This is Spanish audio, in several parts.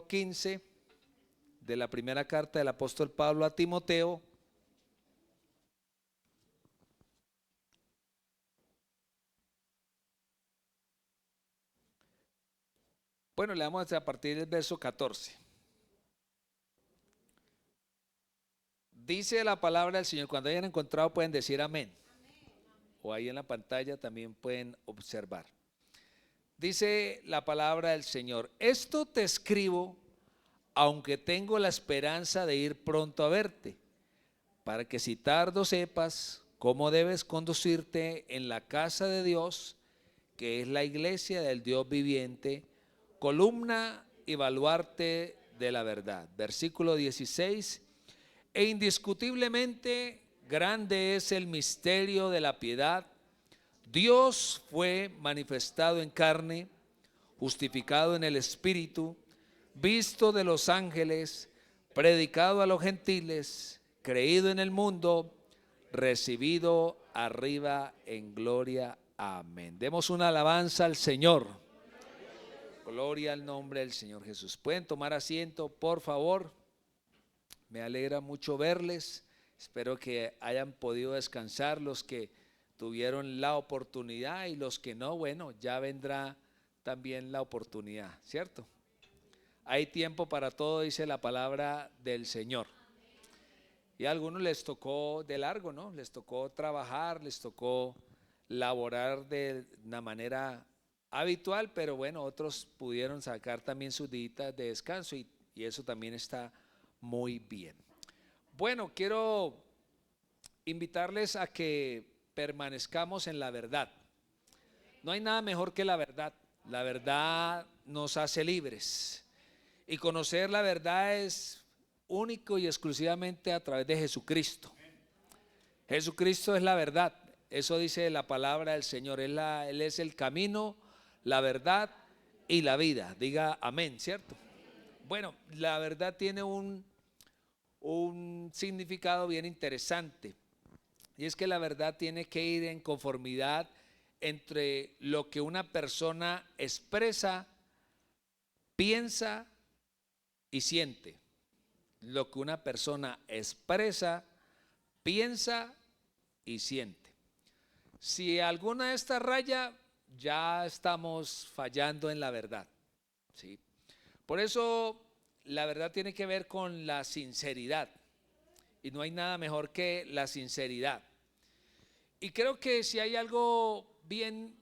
capítulo 15 de la primera carta del apóstol Pablo a Timoteo. Bueno, leamos a partir del verso 14. Dice la palabra del Señor. Cuando hayan encontrado pueden decir amén. O ahí en la pantalla también pueden observar. Dice la palabra del Señor: esto te escribo, aunque tengo la esperanza de ir pronto a verte, para que si tardo sepas cómo debes conducirte en la casa de Dios, que es la iglesia del Dios viviente, columna y baluarte de la verdad. Versículo 16: e indiscutiblemente grande es el misterio de la piedad. Dios fue manifestado en carne, justificado en el Espíritu, visto de los ángeles, predicado a los gentiles, creído en el mundo, recibido arriba en gloria. Amén. Demos una alabanza al Señor. Gloria al nombre del Señor Jesús. Pueden tomar asiento, por favor. Me alegra mucho verles. Espero que hayan podido descansar los que tuvieron la oportunidad, y los que no, bueno, ya vendrá también la oportunidad, ¿cierto? Hay tiempo para todo, dice la palabra del Señor. Y a algunos les tocó de largo, ¿no? Les tocó trabajar, les tocó laborar de una manera habitual, pero bueno, otros pudieron sacar también sus días de descanso, y eso también está muy bien. Bueno, quiero invitarles a que permanezcamos en la verdad. No hay nada mejor que la verdad. La verdad nos hace libres, y conocer la verdad es único y exclusivamente a través de Jesucristo. Jesucristo es la verdad. Eso dice la palabra del Señor. Él es el camino, la verdad y la vida. Diga amén, ¿cierto? Bueno, la verdad tiene un significado bien interesante, y es que la verdad tiene que ir en conformidad entre lo que una persona expresa, piensa y siente. Lo que una persona expresa, piensa y siente. Si alguna de estas raya, ya estamos fallando en la verdad, ¿sí? Por eso la verdad tiene que ver con la sinceridad, y no hay nada mejor que la sinceridad. Y creo que si hay algo bien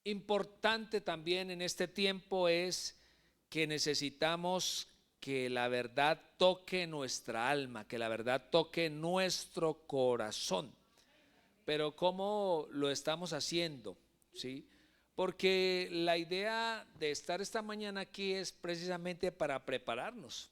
importante también en este tiempo, es que necesitamos que la verdad toque nuestra alma, que la verdad toque nuestro corazón. Pero ¿cómo lo estamos haciendo? ¿Sí? Porque la idea de estar esta mañana aquí es precisamente para prepararnos,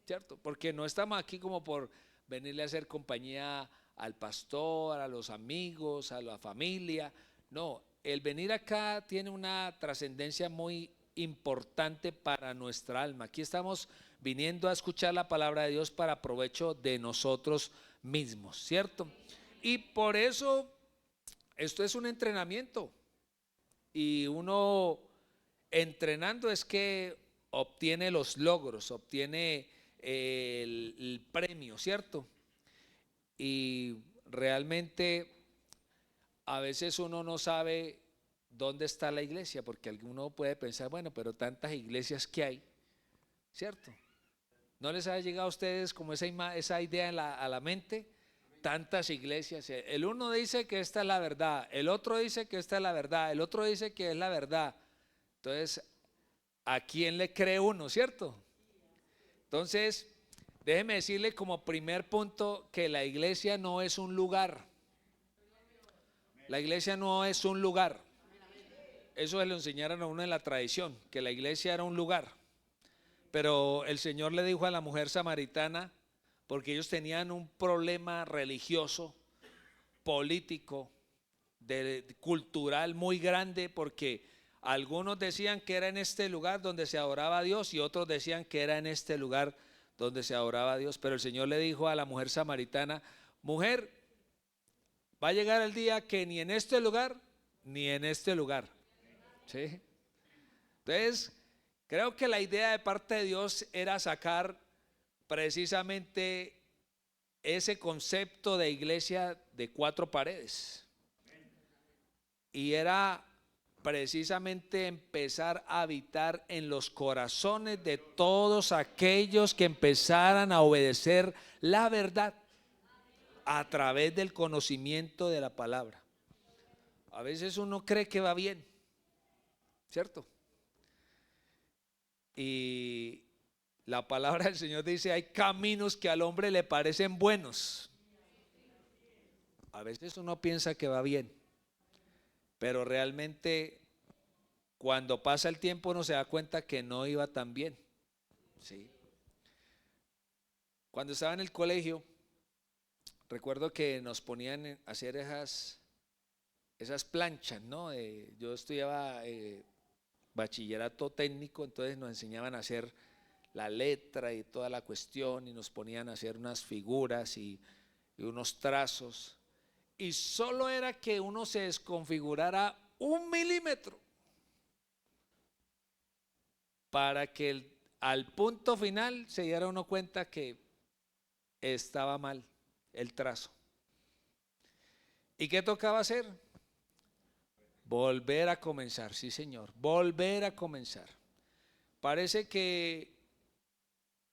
¿cierto? Porque no estamos aquí como por venirle a hacer compañía al pastor, a los amigos, a la familia. No, el venir acá tiene una trascendencia muy importante para nuestra alma. Aquí estamos viniendo a escuchar la palabra de Dios para provecho de nosotros mismos, ¿cierto? Y por eso esto es un entrenamiento, y uno entrenando es que obtiene los logros, obtiene el premio, ¿cierto? Y realmente a veces uno no sabe dónde está la iglesia, porque alguno puede pensar, bueno, pero tantas iglesias que hay, ¿cierto? ¿No les ha llegado a ustedes como esa idea a la mente? Tantas iglesias. El uno dice que esta es la verdad, el otro dice que esta es la verdad, el otro dice que es la verdad. Entonces, ¿a quién le cree uno, cierto? Entonces, déjeme decirle como primer punto que la iglesia no es un lugar. La iglesia no es un lugar. Eso se lo enseñaron a uno en la tradición, que la iglesia era un lugar. Pero el Señor le dijo a la mujer samaritana, porque ellos tenían un problema religioso, político, cultural muy grande, porque algunos decían que era en este lugar donde se adoraba a Dios, y otros decían que era en este lugar donde se adoraba a Dios. Pero el Señor le dijo a la mujer samaritana: mujer, va a llegar el día que ni en este lugar ni en este lugar, ¿sí? Entonces, Creo que la idea de parte de Dios era sacar precisamente ese concepto de iglesia de 4 paredes. Y era precisamente empezar a habitar en los corazones de todos aquellos que empezaran a obedecer la verdad a través del conocimiento de la palabra. A veces uno cree que va bien, ¿cierto? Y la palabra del Señor dice: hay caminos que al hombre le parecen buenos. A veces uno piensa que va bien, pero realmente cuando pasa el tiempo uno se da cuenta que no iba tan bien. ¿Sí? Cuando estaba en el colegio, recuerdo que nos ponían a hacer esas planchas, ¿no? Yo estudiaba bachillerato técnico, entonces nos enseñaban a hacer la letra y toda la cuestión, y nos ponían a hacer unas figuras y unos trazos, y solo era que uno se desconfigurara 1 milímetro para que al punto final se diera uno cuenta que estaba mal el trazo. ¿Y qué tocaba hacer? Volver a comenzar, sí señor, volver a comenzar. Parece que,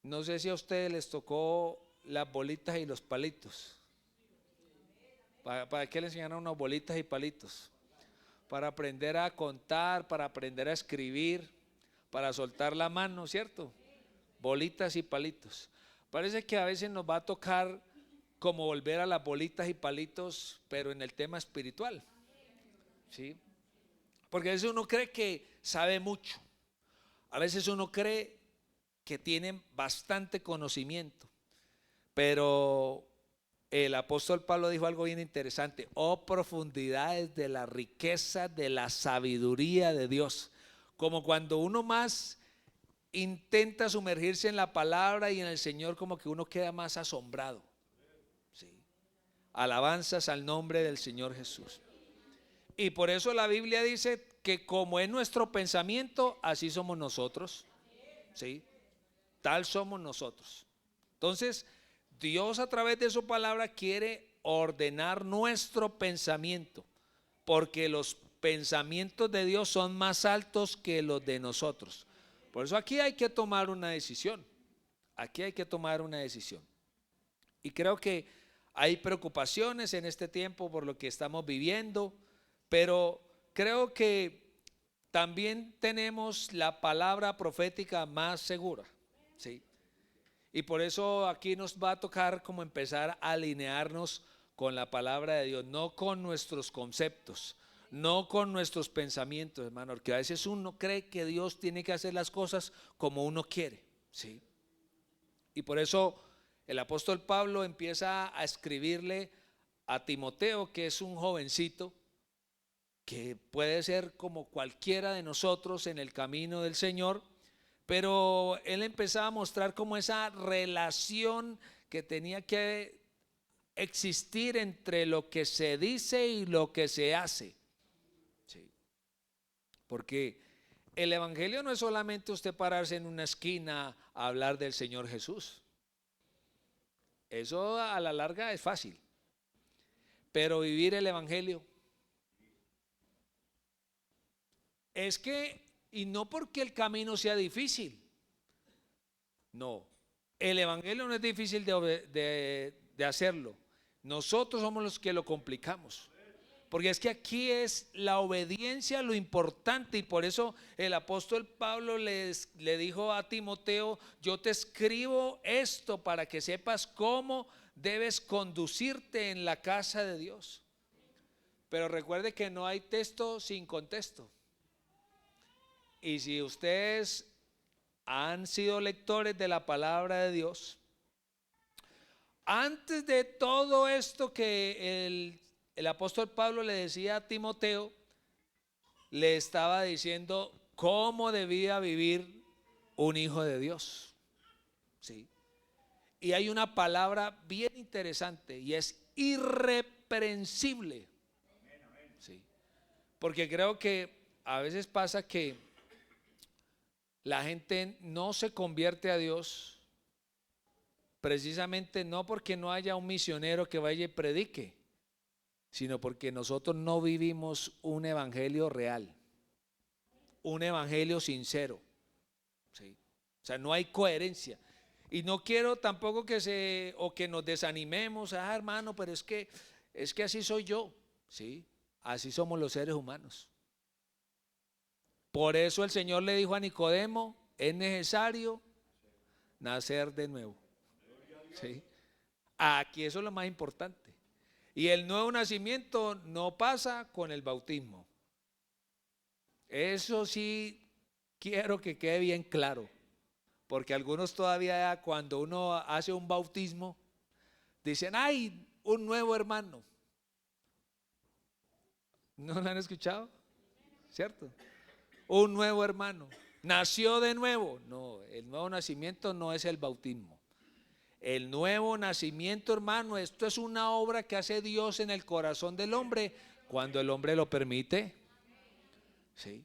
no sé si a ustedes les tocó las bolitas y los palitos. ¿Para qué le enseñaron unas bolitas y palitos? Para aprender a contar, para aprender a escribir, para soltar la mano, ¿cierto? Bolitas y palitos. Parece que a veces nos va a tocar como volver a las bolitas y palitos, pero en el tema espiritual, ¿sí? Porque a veces uno cree que sabe mucho, a veces uno cree que tiene bastante conocimiento, pero el apóstol Pablo dijo algo bien interesante: oh profundidades de la riqueza de la sabiduría de Dios. Como cuando uno más intenta sumergirse en la palabra y en el Señor, como que uno queda más asombrado. ¿Sí? Alabanzas al nombre del Señor Jesús. Y por eso la Biblia dice que como es nuestro pensamiento, así somos nosotros. ¿Sí? Tal somos nosotros. Entonces, Dios a través de su palabra quiere ordenar nuestro pensamiento, porque los pensamientos de Dios son más altos que los de nosotros. Por eso aquí hay que tomar una decisión. Aquí hay que tomar una decisión. Y creo que hay preocupaciones en este tiempo por lo que estamos viviendo, pero creo que también tenemos la palabra profética más segura, ¿sí? Y por eso aquí nos va a tocar como empezar a alinearnos con la palabra de Dios, no con nuestros conceptos, no con nuestros pensamientos, hermano, porque a veces uno cree que Dios tiene que hacer las cosas como uno quiere, ¿sí? Y por eso el apóstol Pablo empieza a escribirle a Timoteo, que es un jovencito, que puede ser como cualquiera de nosotros en el camino del Señor, pero él empezaba a mostrar como esa relación que tenía que existir entre lo que se dice y lo que se hace. Sí. Porque el evangelio no es solamente usted pararse en una esquina a hablar del Señor Jesús. Eso a la larga es fácil. Pero vivir el evangelio es que, y no porque el camino sea difícil, no, el evangelio no es difícil de hacerlo. Nosotros somos los que lo complicamos. Porque es que aquí es la obediencia lo importante, y por eso el apóstol Pablo le dijo a Timoteo: yo te escribo esto para que sepas cómo debes conducirte en la casa de Dios. Pero recuerde que no hay texto sin contexto. Y si ustedes han sido lectores de la palabra de Dios, antes de todo esto que el apóstol Pablo le decía a Timoteo, le estaba diciendo cómo debía vivir un hijo de Dios. ¿Sí? Y hay una palabra bien interesante y es irreprensible. ¿Sí? Porque creo que a veces pasa que la gente no se convierte a Dios precisamente no porque no haya un misionero que vaya y predique, sino porque nosotros no vivimos un evangelio real, un evangelio sincero, ¿sí? O sea, no hay coherencia. Y no quiero tampoco que nos desanimemos, hermano, pero es que así soy yo, ¿sí? Así somos los seres humanos. Por eso el Señor le dijo a Nicodemo, es necesario nacer de nuevo, ¿sí? Aquí eso es lo más importante. Y el nuevo nacimiento no pasa con el bautismo. Eso sí quiero que quede bien claro, porque algunos todavía cuando uno hace un bautismo dicen, ¡ay, un nuevo hermano! ¿No lo han escuchado? ¿Cierto? Un nuevo hermano. Nació de nuevo. No, el nuevo nacimiento no es el bautismo. El nuevo nacimiento, hermano, esto es una obra que hace Dios en el corazón del hombre cuando el hombre lo permite. ¿Sí?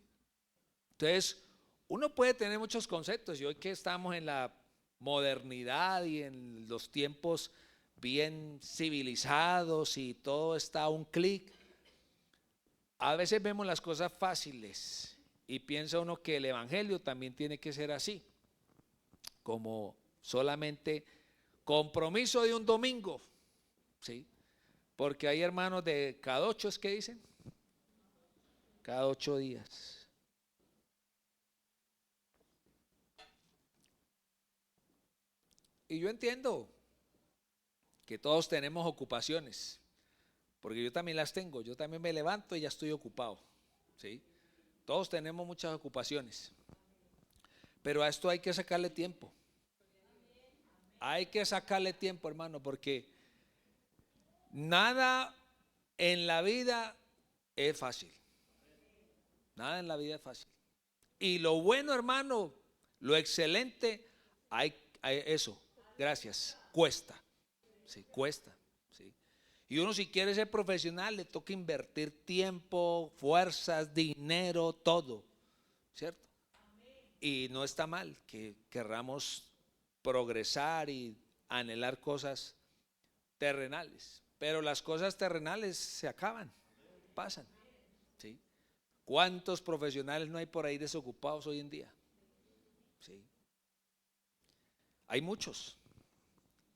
Entonces, uno puede tener muchos conceptos y hoy que estamos en la modernidad y en los tiempos bien civilizados y todo está a un clic, a veces vemos las cosas fáciles y piensa uno que el evangelio también tiene que ser así, como solamente compromiso de un domingo, ¿sí? Porque hay hermanos de cada 8, ¿es que dicen? Cada 8 días. Y yo entiendo que todos tenemos ocupaciones, porque yo también las tengo, yo también me levanto y ya estoy ocupado, ¿sí? Todos tenemos muchas ocupaciones, pero a esto hay que sacarle tiempo. Hay que sacarle tiempo, hermano, porque nada en la vida es fácil. Nada en la vida es fácil. Y lo bueno, hermano, lo excelente, hay eso, gracias, cuesta. Sí, cuesta. ¿Sí? Y uno si quiere ser profesional le toca invertir tiempo, fuerzas, dinero, todo, ¿cierto? Y no está mal que querramos progresar y anhelar cosas terrenales, pero las cosas terrenales se acaban, pasan, ¿sí? ¿Cuántos profesionales no hay por ahí desocupados hoy en día? ¿Sí? Hay muchos.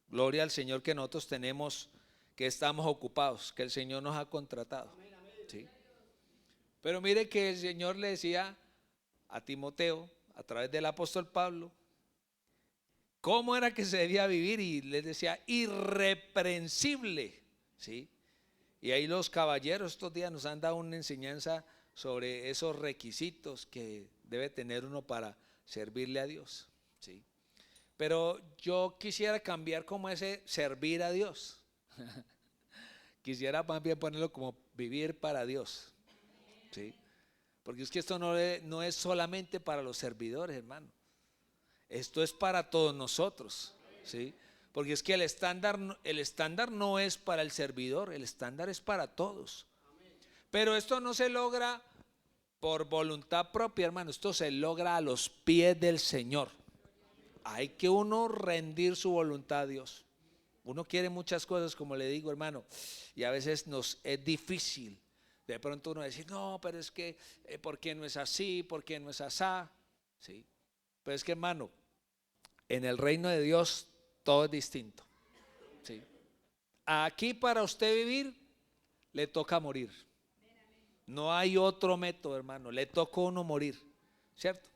Gloria al Señor que nosotros tenemos, que estamos ocupados, que el Señor nos ha contratado, ¿sí? Pero mire que el Señor le decía a Timoteo a través del apóstol Pablo cómo era que se debía vivir y les decía irreprensible, ¿sí? Y ahí los caballeros estos días nos han dado una enseñanza sobre esos requisitos que debe tener uno para servirle a Dios, ¿sí? Pero yo quisiera cambiar como ese servir a Dios. Quisiera más bien ponerlo como vivir para Dios, ¿sí? Porque es que esto no es solamente para los servidores, hermano. Esto es para todos nosotros, ¿sí? Porque es que el estándar no es para el servidor, el estándar es para todos. Pero esto no se logra por voluntad propia, hermano. Esto se logra a los pies del Señor. Hay que uno rendir su voluntad a Dios. Uno quiere muchas cosas, como le digo, hermano, y a veces nos es difícil. De pronto uno dice, no, pero es que, ¿por qué no es así? ¿Por qué no es asá? ¿Sí? Pero es que, hermano, en el reino de Dios todo es distinto, ¿sí? Aquí para usted vivir, le toca morir. No hay otro método, hermano, le toca a uno morir, ¿cierto?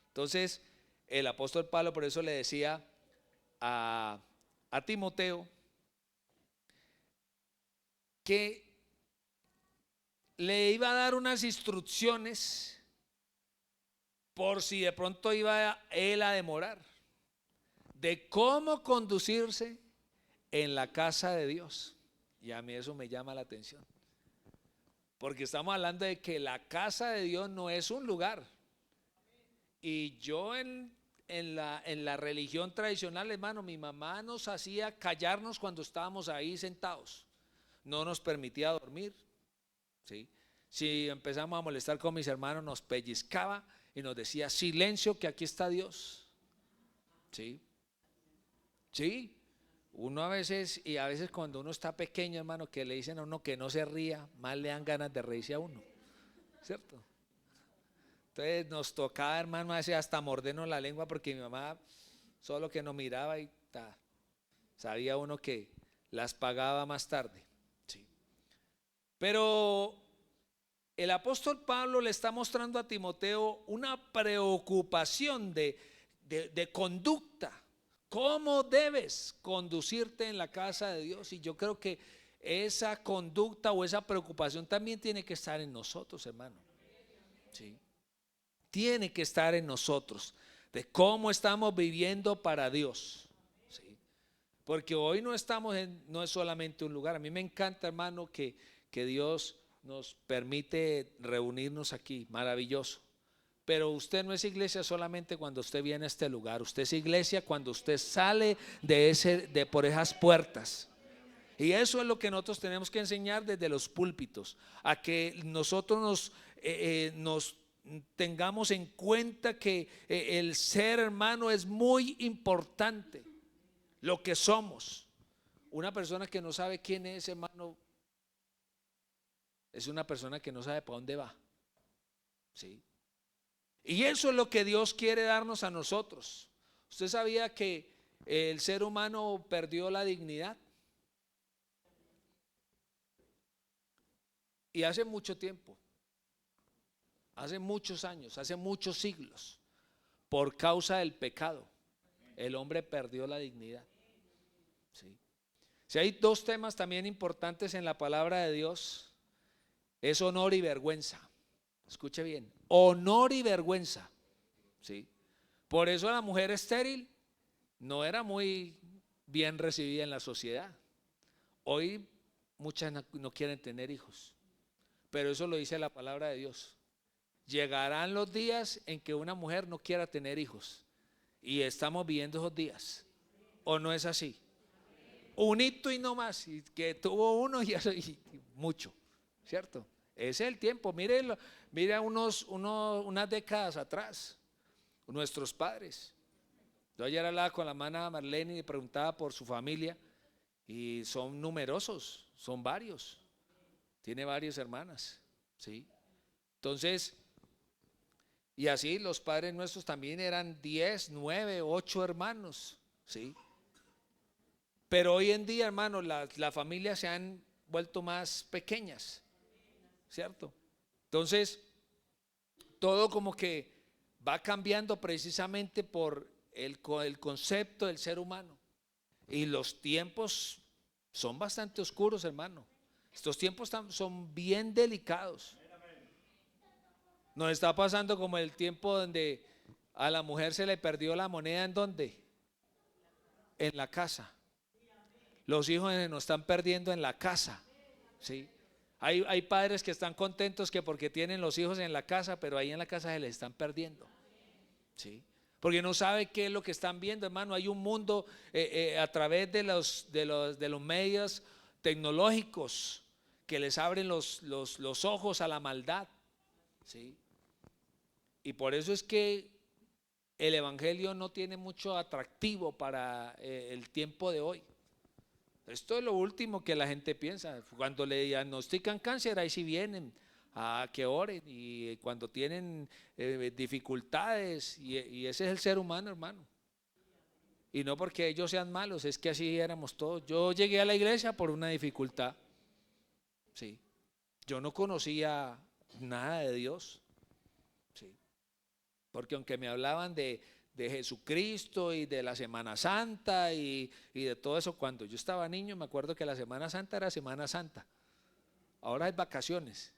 Entonces, el apóstol Pablo por eso le decía a Timoteo que le iba a dar unas instrucciones por si de pronto iba él a demorar, de cómo conducirse en la casa de Dios. Y a mí eso me llama la atención, porque estamos hablando de que la casa de Dios no es un lugar. Y yo en la religión tradicional, hermano, mi mamá nos hacía callarnos cuando estábamos ahí sentados. No nos permitía dormir, ¿sí? Si empezamos a molestar con mis hermanos, nos pellizcaba y nos decía: silencio, que aquí está Dios. Sí, sí. Uno a veces, y a veces cuando uno está pequeño, hermano, que le dicen a uno que no se ría, más le dan ganas de reírse a uno, ¿cierto? Entonces nos tocaba, hermano, a veces hasta mordernos la lengua, porque mi mamá solo que nos miraba y sabía uno que las pagaba más tarde. Sí. Pero el apóstol Pablo le está mostrando a Timoteo una preocupación de conducta. ¿Cómo debes conducirte en la casa de Dios? Y yo creo que esa conducta o esa preocupación también tiene que estar en nosotros, hermano. Sí. Tiene que estar en nosotros, de cómo estamos viviendo para Dios. Sí. Porque hoy no no es solamente un lugar. A mí me encanta, hermano, que Dios nos permite reunirnos aquí, maravilloso. Pero usted no es iglesia solamente cuando usted viene a este lugar. Usted es iglesia cuando usted sale de por esas puertas. Y eso es lo que nosotros tenemos que enseñar desde los púlpitos, a que nosotros nos tengamos en cuenta que el ser, hermano, es muy importante. Lo que somos. Una persona que no sabe quién es, hermano, es una persona que no sabe para dónde va. ¿Sí? Y eso es lo que Dios quiere darnos a nosotros. ¿Usted sabía que el ser humano perdió la dignidad? Y hace mucho tiempo, hace muchos años, hace muchos siglos, por causa del pecado, el hombre perdió la dignidad. ¿Sí? Si hay dos temas también importantes en la palabra de Dios, es honor y vergüenza. Escuche bien, honor y vergüenza. ¿Sí? Por eso la mujer estéril no era muy bien recibida en la sociedad. Hoy muchas no quieren tener hijos, pero eso lo dice la palabra de Dios. Llegarán los días en que una mujer no quiera tener hijos, y estamos viviendo esos días. ¿O no es así? Un hito y no más, y que tuvo uno y mucho, ¿cierto? Ese es el tiempo. Mire unas décadas atrás, nuestros padres. Yo ayer hablaba con la hermana Marlene y le preguntaba por su familia, y son numerosos, son varios. Tiene varias hermanas, ¿sí? Entonces, y así los padres nuestros también eran 10, 9, 8 hermanos, ¿sí? Pero hoy en día, hermano, las familias se han vuelto más pequeñas, ¿cierto? Entonces, todo como que va cambiando precisamente por el concepto del ser humano. Y los tiempos son bastante oscuros, hermano. Estos tiempos son bien delicados. Nos está pasando como el tiempo donde a la mujer se le perdió la moneda. ¿En dónde? En la casa. Los hijos se nos están perdiendo en la casa. ¿Sí? Hay padres que están contentos que porque tienen los hijos en la casa, pero ahí en la casa se les están perdiendo. ¿Sí? Porque no sabe qué es lo que están viendo, hermano. Hay un mundo a través de los medios tecnológicos que les abren los ojos a la maldad. ¿Sí? Y por eso es que el evangelio no tiene mucho atractivo para el tiempo de hoy. Esto es lo último que la gente piensa. Cuando le diagnostican cáncer, ahí sí vienen a que oren, y cuando tienen dificultades, y ese es el ser humano, hermano. Y no porque ellos sean malos, es que así éramos todos. Yo llegué a la iglesia por una dificultad. Sí. Yo no conocía nada de Dios. Sí. Porque aunque me hablaban de Jesucristo y de la Semana Santa y de todo eso, cuando yo estaba niño me acuerdo que la Semana Santa era Semana Santa. Ahora es vacaciones.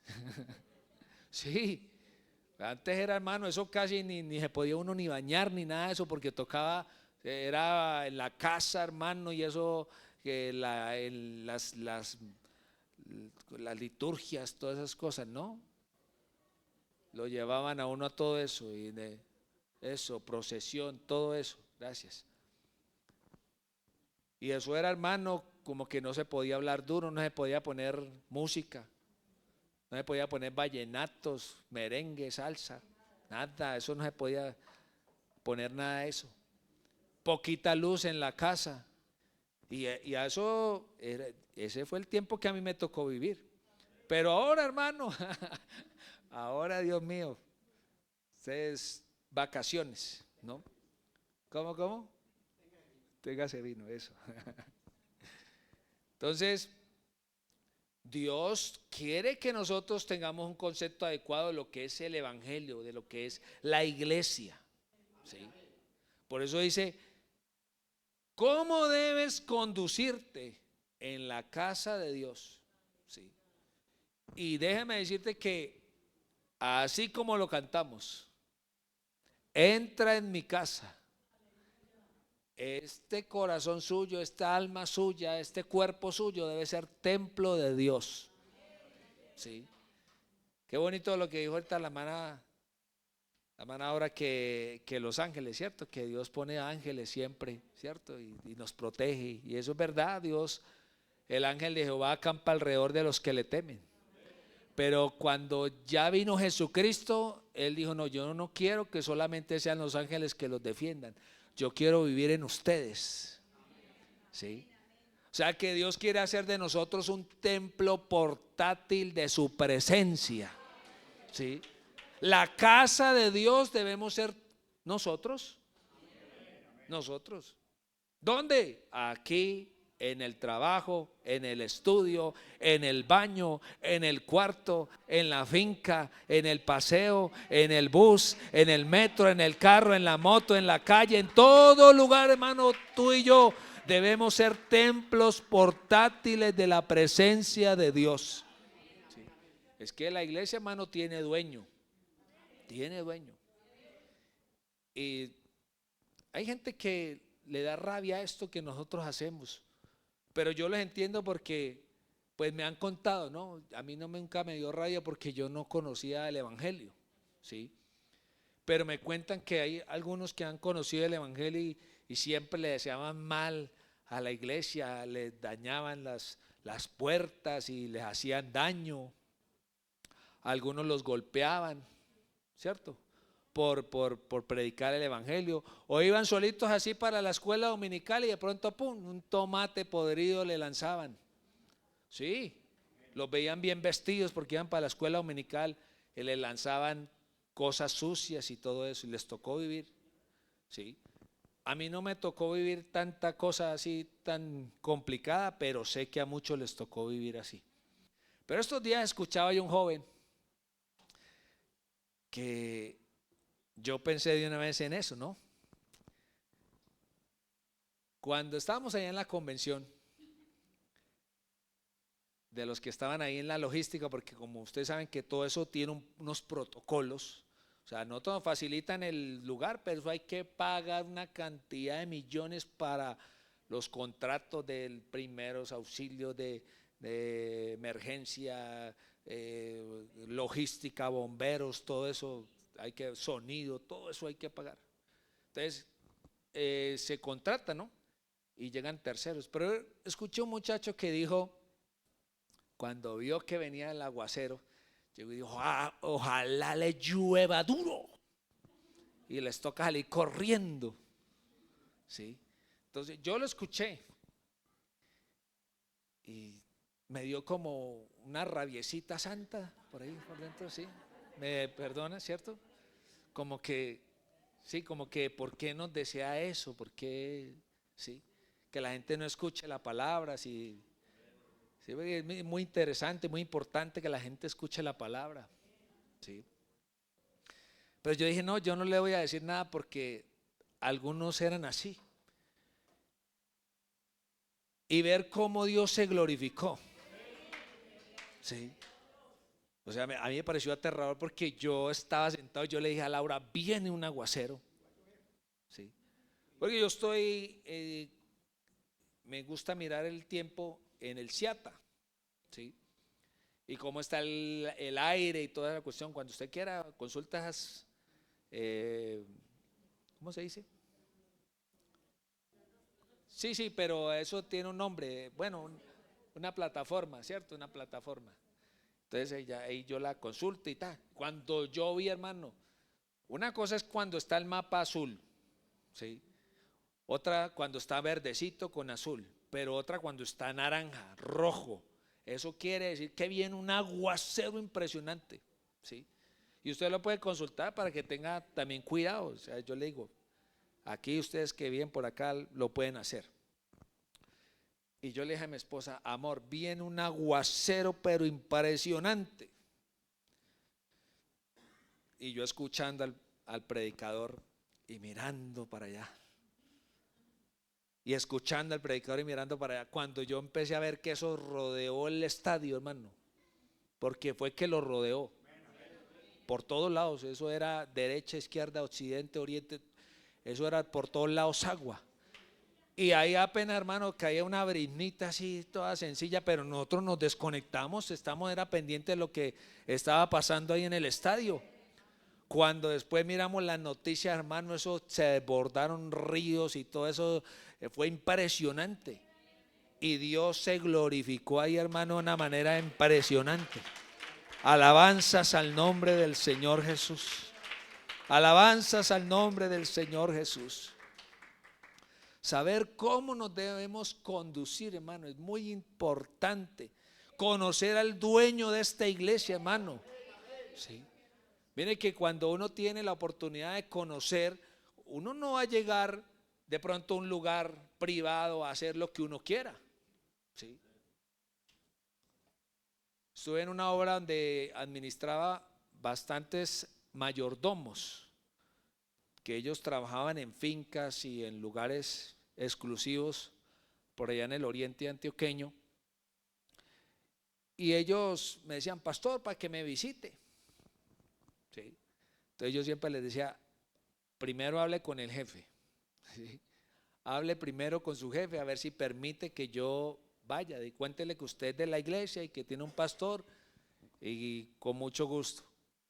Sí, antes era, hermano, eso casi ni se podía uno ni bañar ni nada de eso, porque tocaba, era en la casa, hermano, y eso, que las liturgias, todas esas cosas, ¿no? Lo llevaban a uno a todo eso, y eso, procesión, todo eso, gracias. Y eso era, hermano, como que no se podía hablar duro, no se podía poner música, no se podía poner vallenatos, merengue, salsa. nada, eso no se podía poner nada de eso. Poquita luz en la casa. Y a eso, ese fue el tiempo que a mí me tocó vivir. Pero ahora, hermano, ahora, Dios mío, ustedes vacaciones, ¿no? ¿Cómo? Téngase vino, eso. Entonces, Dios quiere que nosotros tengamos un concepto adecuado de lo que es el evangelio, de lo que es la iglesia, ¿sí? Por eso dice, ¿cómo debes conducirte en la casa de Dios? ¿Sí? Y déjame decirte que así como lo cantamos, entra en mi casa. Este corazón suyo, esta alma suya, este cuerpo suyo debe ser templo de Dios. ¿Sí? Qué bonito lo que dijo ahorita la hermana ahora que los ángeles, ¿cierto? Que Dios pone ángeles siempre, ¿cierto? Y nos protege. Y eso es verdad, Dios, el ángel de Jehová acampa alrededor de los que le temen. Pero cuando ya vino Jesucristo, Él dijo, no, yo no quiero que solamente sean los ángeles que los defiendan. Yo quiero vivir en ustedes. ¿Sí? O sea que Dios quiere hacer de nosotros un templo portátil de su presencia. ¿Sí? La casa de Dios debemos ser nosotros. Nosotros. ¿Dónde? Aquí, en el trabajo, en el estudio, en el baño, en el cuarto, en la finca, en el paseo, en el bus, en el metro, en el carro, en la moto, en la calle, en todo lugar, hermano, tú y yo debemos ser templos portátiles de la presencia de Dios. ¿Sí? Es que la iglesia, hermano, tiene dueño. Tiene dueño. Y hay gente que le da rabia a esto que nosotros hacemos. Pero yo los entiendo porque pues me han contado, ¿no? A mí nunca me dio rabia porque yo no conocía el evangelio, ¿sí? Pero me cuentan que hay algunos que han conocido el evangelio y siempre le deseaban mal a la iglesia, les dañaban las puertas y les hacían daño. Algunos los golpeaban, ¿cierto? Por predicar el evangelio, o iban solitos así para la escuela dominical y de pronto pum, un tomate podrido le lanzaban. Sí, los veían bien vestidos porque iban para la escuela dominical y le lanzaban cosas sucias y todo eso, y les tocó vivir. Sí, a mí no me tocó vivir tanta cosa así tan complicada, pero sé que a muchos les tocó vivir así. Pero estos días escuchaba yo un joven que yo pensé de una vez en eso, ¿no? Cuando estábamos allá en la convención, de los que estaban ahí en la logística, porque como ustedes saben que todo eso tiene unos protocolos, o sea, no todo facilitan el lugar, pero eso hay que pagar una cantidad de millones para los contratos del primeros auxilios de emergencia, logística, bomberos, todo eso, hay que sonido, todo eso hay que pagar. Entonces, se contrata, ¿no? Y llegan terceros. Pero escuché un muchacho que dijo, cuando vio que venía el aguacero, llegó y dijo, ojalá le llueva duro. Y les toca salir corriendo. ¿Sí? Entonces yo lo escuché y me dio como una rabiecita santa por ahí por dentro, sí. Me perdona, ¿cierto? Como que, sí, como que ¿por qué nos desea eso? ¿Por qué? Sí, que la gente no escuche la palabra, sí. Sí, es muy interesante, muy importante que la gente escuche la palabra. Sí. Pero yo dije, no, yo no le voy a decir nada porque algunos eran así. Y ver cómo Dios se glorificó. Sí. O sea, a mí me pareció aterrador porque yo estaba sentado y yo le dije a Laura, viene un aguacero. Sí. Porque yo estoy, me gusta mirar el tiempo en el Ciata. ¿Sí? Y cómo está el aire y toda la cuestión. Cuando usted quiera, consultas, ¿cómo se dice? Sí, sí, pero eso tiene un nombre. Bueno, una plataforma, ¿cierto? Una plataforma. Entonces ahí yo la consulto y tal. Cuando yo vi, hermano, Una cosa es cuando está el mapa azul, ¿sí? Otra cuando está verdecito con azul, pero otra cuando está naranja, rojo. Eso quiere decir que viene un aguacero impresionante, ¿sí? Y usted lo puede consultar para que tenga también cuidado. O sea, yo le digo, aquí ustedes que viven por acá lo pueden hacer. Y yo le dije a mi esposa, amor, viene un aguacero pero impresionante. Y yo escuchando al predicador y mirando para allá. Y escuchando al predicador y mirando para allá. Cuando yo empecé a ver que eso rodeó el estadio, hermano. Porque fue que lo rodeó. Por todos lados. Eso era derecha, izquierda, occidente, oriente. Eso era por todos lados agua. Y ahí apenas, hermano, caía una brisnita así, toda sencilla, pero nosotros nos desconectamos, era pendiente de lo que estaba pasando ahí en el estadio. Cuando después miramos las noticias, hermano, eso se desbordaron ríos y todo eso fue impresionante. Y Dios se glorificó ahí, hermano, de una manera impresionante. Alabanzas al nombre del Señor Jesús. Alabanzas al nombre del Señor Jesús. Saber cómo nos debemos conducir, hermano, es muy importante. Conocer al dueño de esta iglesia, hermano. Sí. Mire que cuando uno tiene la oportunidad de conocer, uno no va a llegar de pronto a un lugar privado a hacer lo que uno quiera. ¿Sí? Estuve en una obra donde administraba bastantes mayordomos, que ellos trabajaban en fincas y en lugares exclusivos por allá en el oriente antioqueño. Y ellos me decían, pastor, para que me visite. ¿Sí? Entonces yo siempre les decía, primero hable con el jefe. ¿Sí? Hable primero con su jefe a ver si permite que yo vaya. Y cuéntele que usted es de la iglesia y que tiene un pastor, y con mucho gusto.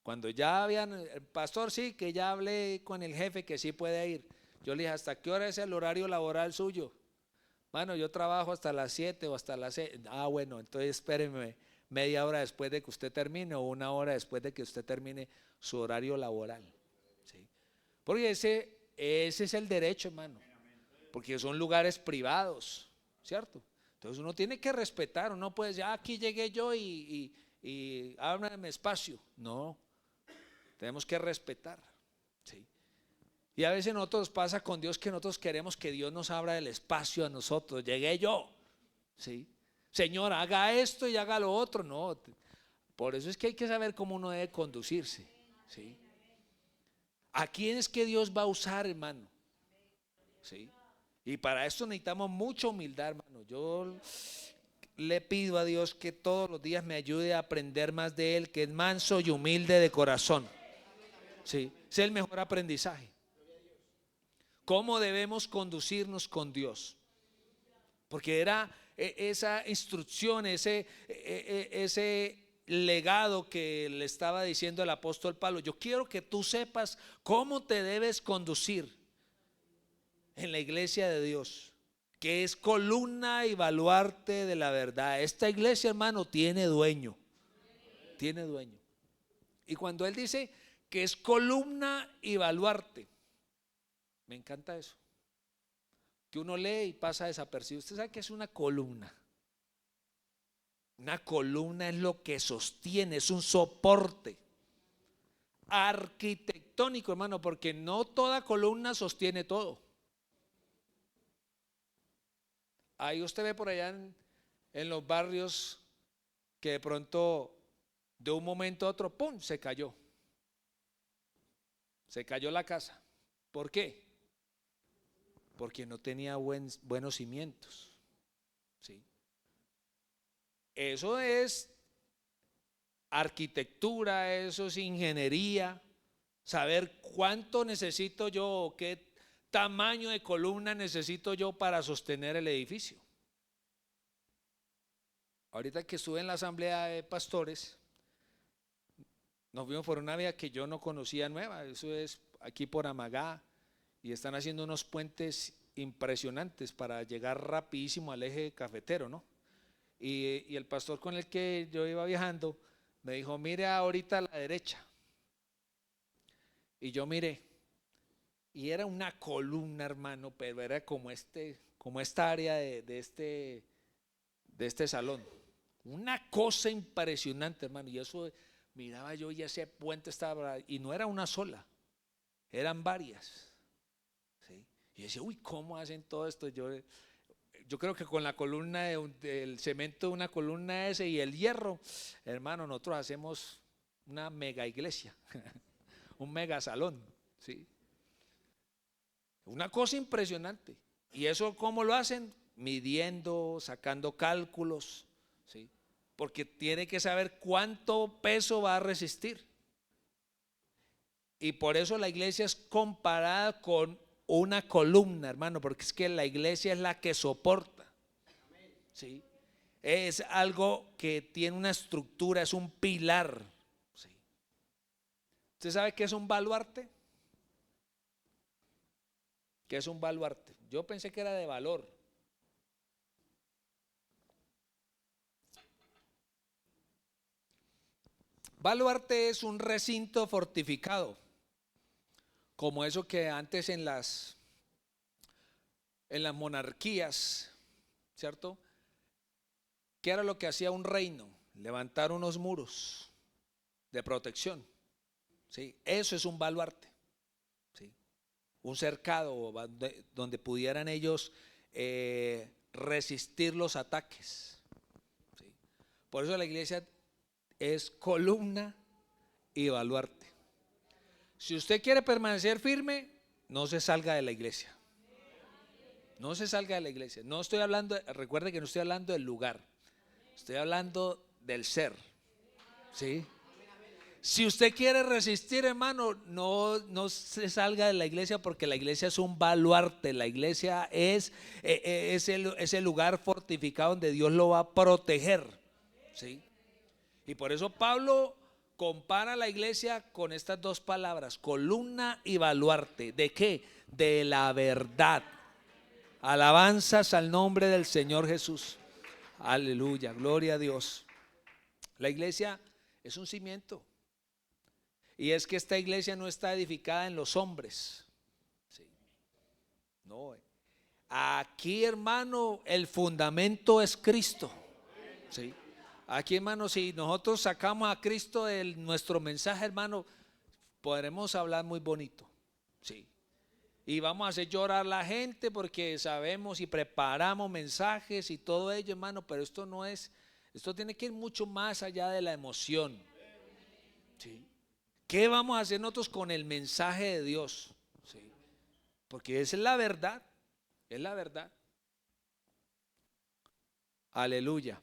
Cuando ya habían, el pastor, sí, que ya hablé con el jefe que sí puede ir. Yo le dije, ¿hasta qué hora es el horario laboral suyo? Bueno, yo trabajo hasta las 7 o hasta las 6. Ah, bueno, entonces espéreme media hora después de que usted termine o una hora después de que usted termine su horario laboral. ¿Sí? Porque ese es el derecho, hermano. Porque son lugares privados, ¿cierto? Entonces uno tiene que respetar, uno puede decir, aquí llegué yo y ábrame espacio. No, tenemos que respetar. ¿Sí? Y a veces nosotros pasa con Dios que nosotros queremos que Dios nos abra el espacio a nosotros. Llegué yo, ¿sí? Señor, haga esto y haga lo otro. No, por eso es que hay que saber cómo uno debe conducirse. ¿Sí? ¿A quién es que Dios va a usar, hermano? ¿Sí? Y para esto necesitamos mucha humildad, hermano. Yo le pido a Dios que todos los días me ayude a aprender más de Él, que es manso y humilde de corazón. ¿Sí? Es el mejor aprendizaje. ¿Cómo debemos conducirnos con Dios? Porque era esa instrucción, ese legado que le estaba diciendo el apóstol Pablo. Yo quiero que tú sepas cómo te debes conducir en la iglesia de Dios, que es columna y baluarte de la verdad. Esta iglesia, hermano, tiene dueño. Tiene dueño. Y cuando él dice que es columna y baluarte, me encanta eso. Que uno lee y pasa desapercibido. Usted sabe que es una columna. Una columna es lo que sostiene, es un soporte arquitectónico, hermano, porque no toda columna sostiene todo. Ahí usted ve por allá en los barrios que de pronto, de un momento a otro, ¡pum!, se cayó. Se cayó la casa. ¿Por qué? Porque no tenía buenos cimientos. ¿Sí? Eso es arquitectura, eso es ingeniería. Saber cuánto necesito yo o qué tamaño de columna necesito yo para sostener el edificio. Ahorita que estuve en la asamblea de pastores, nos vimos por una vía que yo no conocía nueva. Eso es aquí por Amagá, y están haciendo unos puentes impresionantes para llegar rapidísimo al eje cafetero, ¿no? Y el pastor con el que yo iba viajando me dijo, mire ahorita a la derecha. Y yo miré, y era una columna, hermano, pero era como esta área de este salón. Una cosa impresionante, hermano. Y eso miraba yo y ese puente estaba, y no era una sola, eran varias. ¿Sí? Y yo decía, uy, ¿cómo hacen todo esto? Yo creo que con la columna del cemento de una columna ese y el hierro, hermano, nosotros hacemos una mega iglesia, un mega salón, ¿sí? Una cosa impresionante. ¿Y eso cómo lo hacen? Midiendo, sacando cálculos, ¿sí? Porque tiene que saber cuánto peso va a resistir. Y por eso la iglesia es comparada con una columna, hermano, porque es que la iglesia es la que soporta, ¿sí? Es algo que tiene una estructura, es un pilar, ¿sí? ¿Usted sabe qué es un baluarte? ¿Qué es un baluarte? Yo pensé que era de valor. Baluarte es un recinto fortificado, como eso que antes en las monarquías, ¿cierto? ¿Qué era lo que hacía un reino? Levantar unos muros de protección, ¿sí? Eso es un baluarte, ¿sí? Un cercado donde pudieran ellos resistir los ataques, ¿sí? Por eso la iglesia es columna y baluarte. Si usted quiere permanecer firme, no se salga de la iglesia. No se salga de la iglesia. No estoy hablando, recuerde que no estoy hablando del lugar. Estoy hablando del ser, ¿sí? Si usted quiere resistir, hermano, no se salga de la iglesia, porque la iglesia es un baluarte. La iglesia es ese lugar fortificado donde Dios lo va a proteger, ¿sí? Y por eso Pablo compara la iglesia con estas dos palabras, columna y baluarte. ¿De qué? De la verdad. Alabanzas al nombre del Señor Jesús. Aleluya, gloria a Dios. La iglesia es un cimiento. Y es que esta iglesia no está edificada en los hombres, ¿sí? No. Aquí, hermano, el fundamento es Cristo, ¿sí? Aquí, hermano, si nosotros sacamos a Cristo de nuestro mensaje, hermano, podremos hablar muy bonito, ¿sí? Y vamos a hacer llorar a la gente porque sabemos y preparamos mensajes y todo ello, hermano, pero esto no es, esto tiene que ir mucho más allá de la emoción, ¿sí? ¿Qué vamos a hacer nosotros con el mensaje de Dios? ¿Sí? Porque esa es la verdad, es la verdad. Aleluya.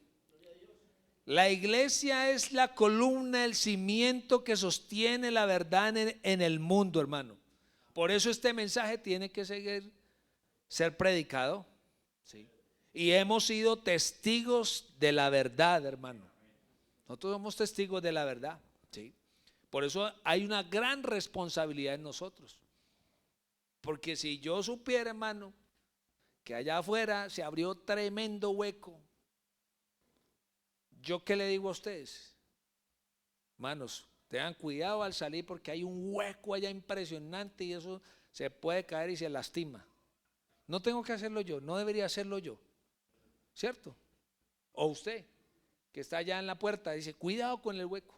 La iglesia es la columna, el cimiento que sostiene la verdad en el mundo, hermano. Por eso este mensaje tiene que ser predicado, ¿sí? Y hemos sido testigos de la verdad, hermano. Nosotros somos testigos de la verdad, ¿sí? Por eso hay una gran responsabilidad en nosotros. Porque si yo supiera, hermano, que allá afuera se abrió tremendo hueco, ¿yo qué le digo a ustedes? Hermanos, tengan cuidado al salir, porque hay un hueco allá impresionante y eso se puede caer y se lastima. No tengo que hacerlo yo, no debería hacerlo yo, ¿cierto? O usted, que está allá en la puerta, dice, cuidado con el hueco,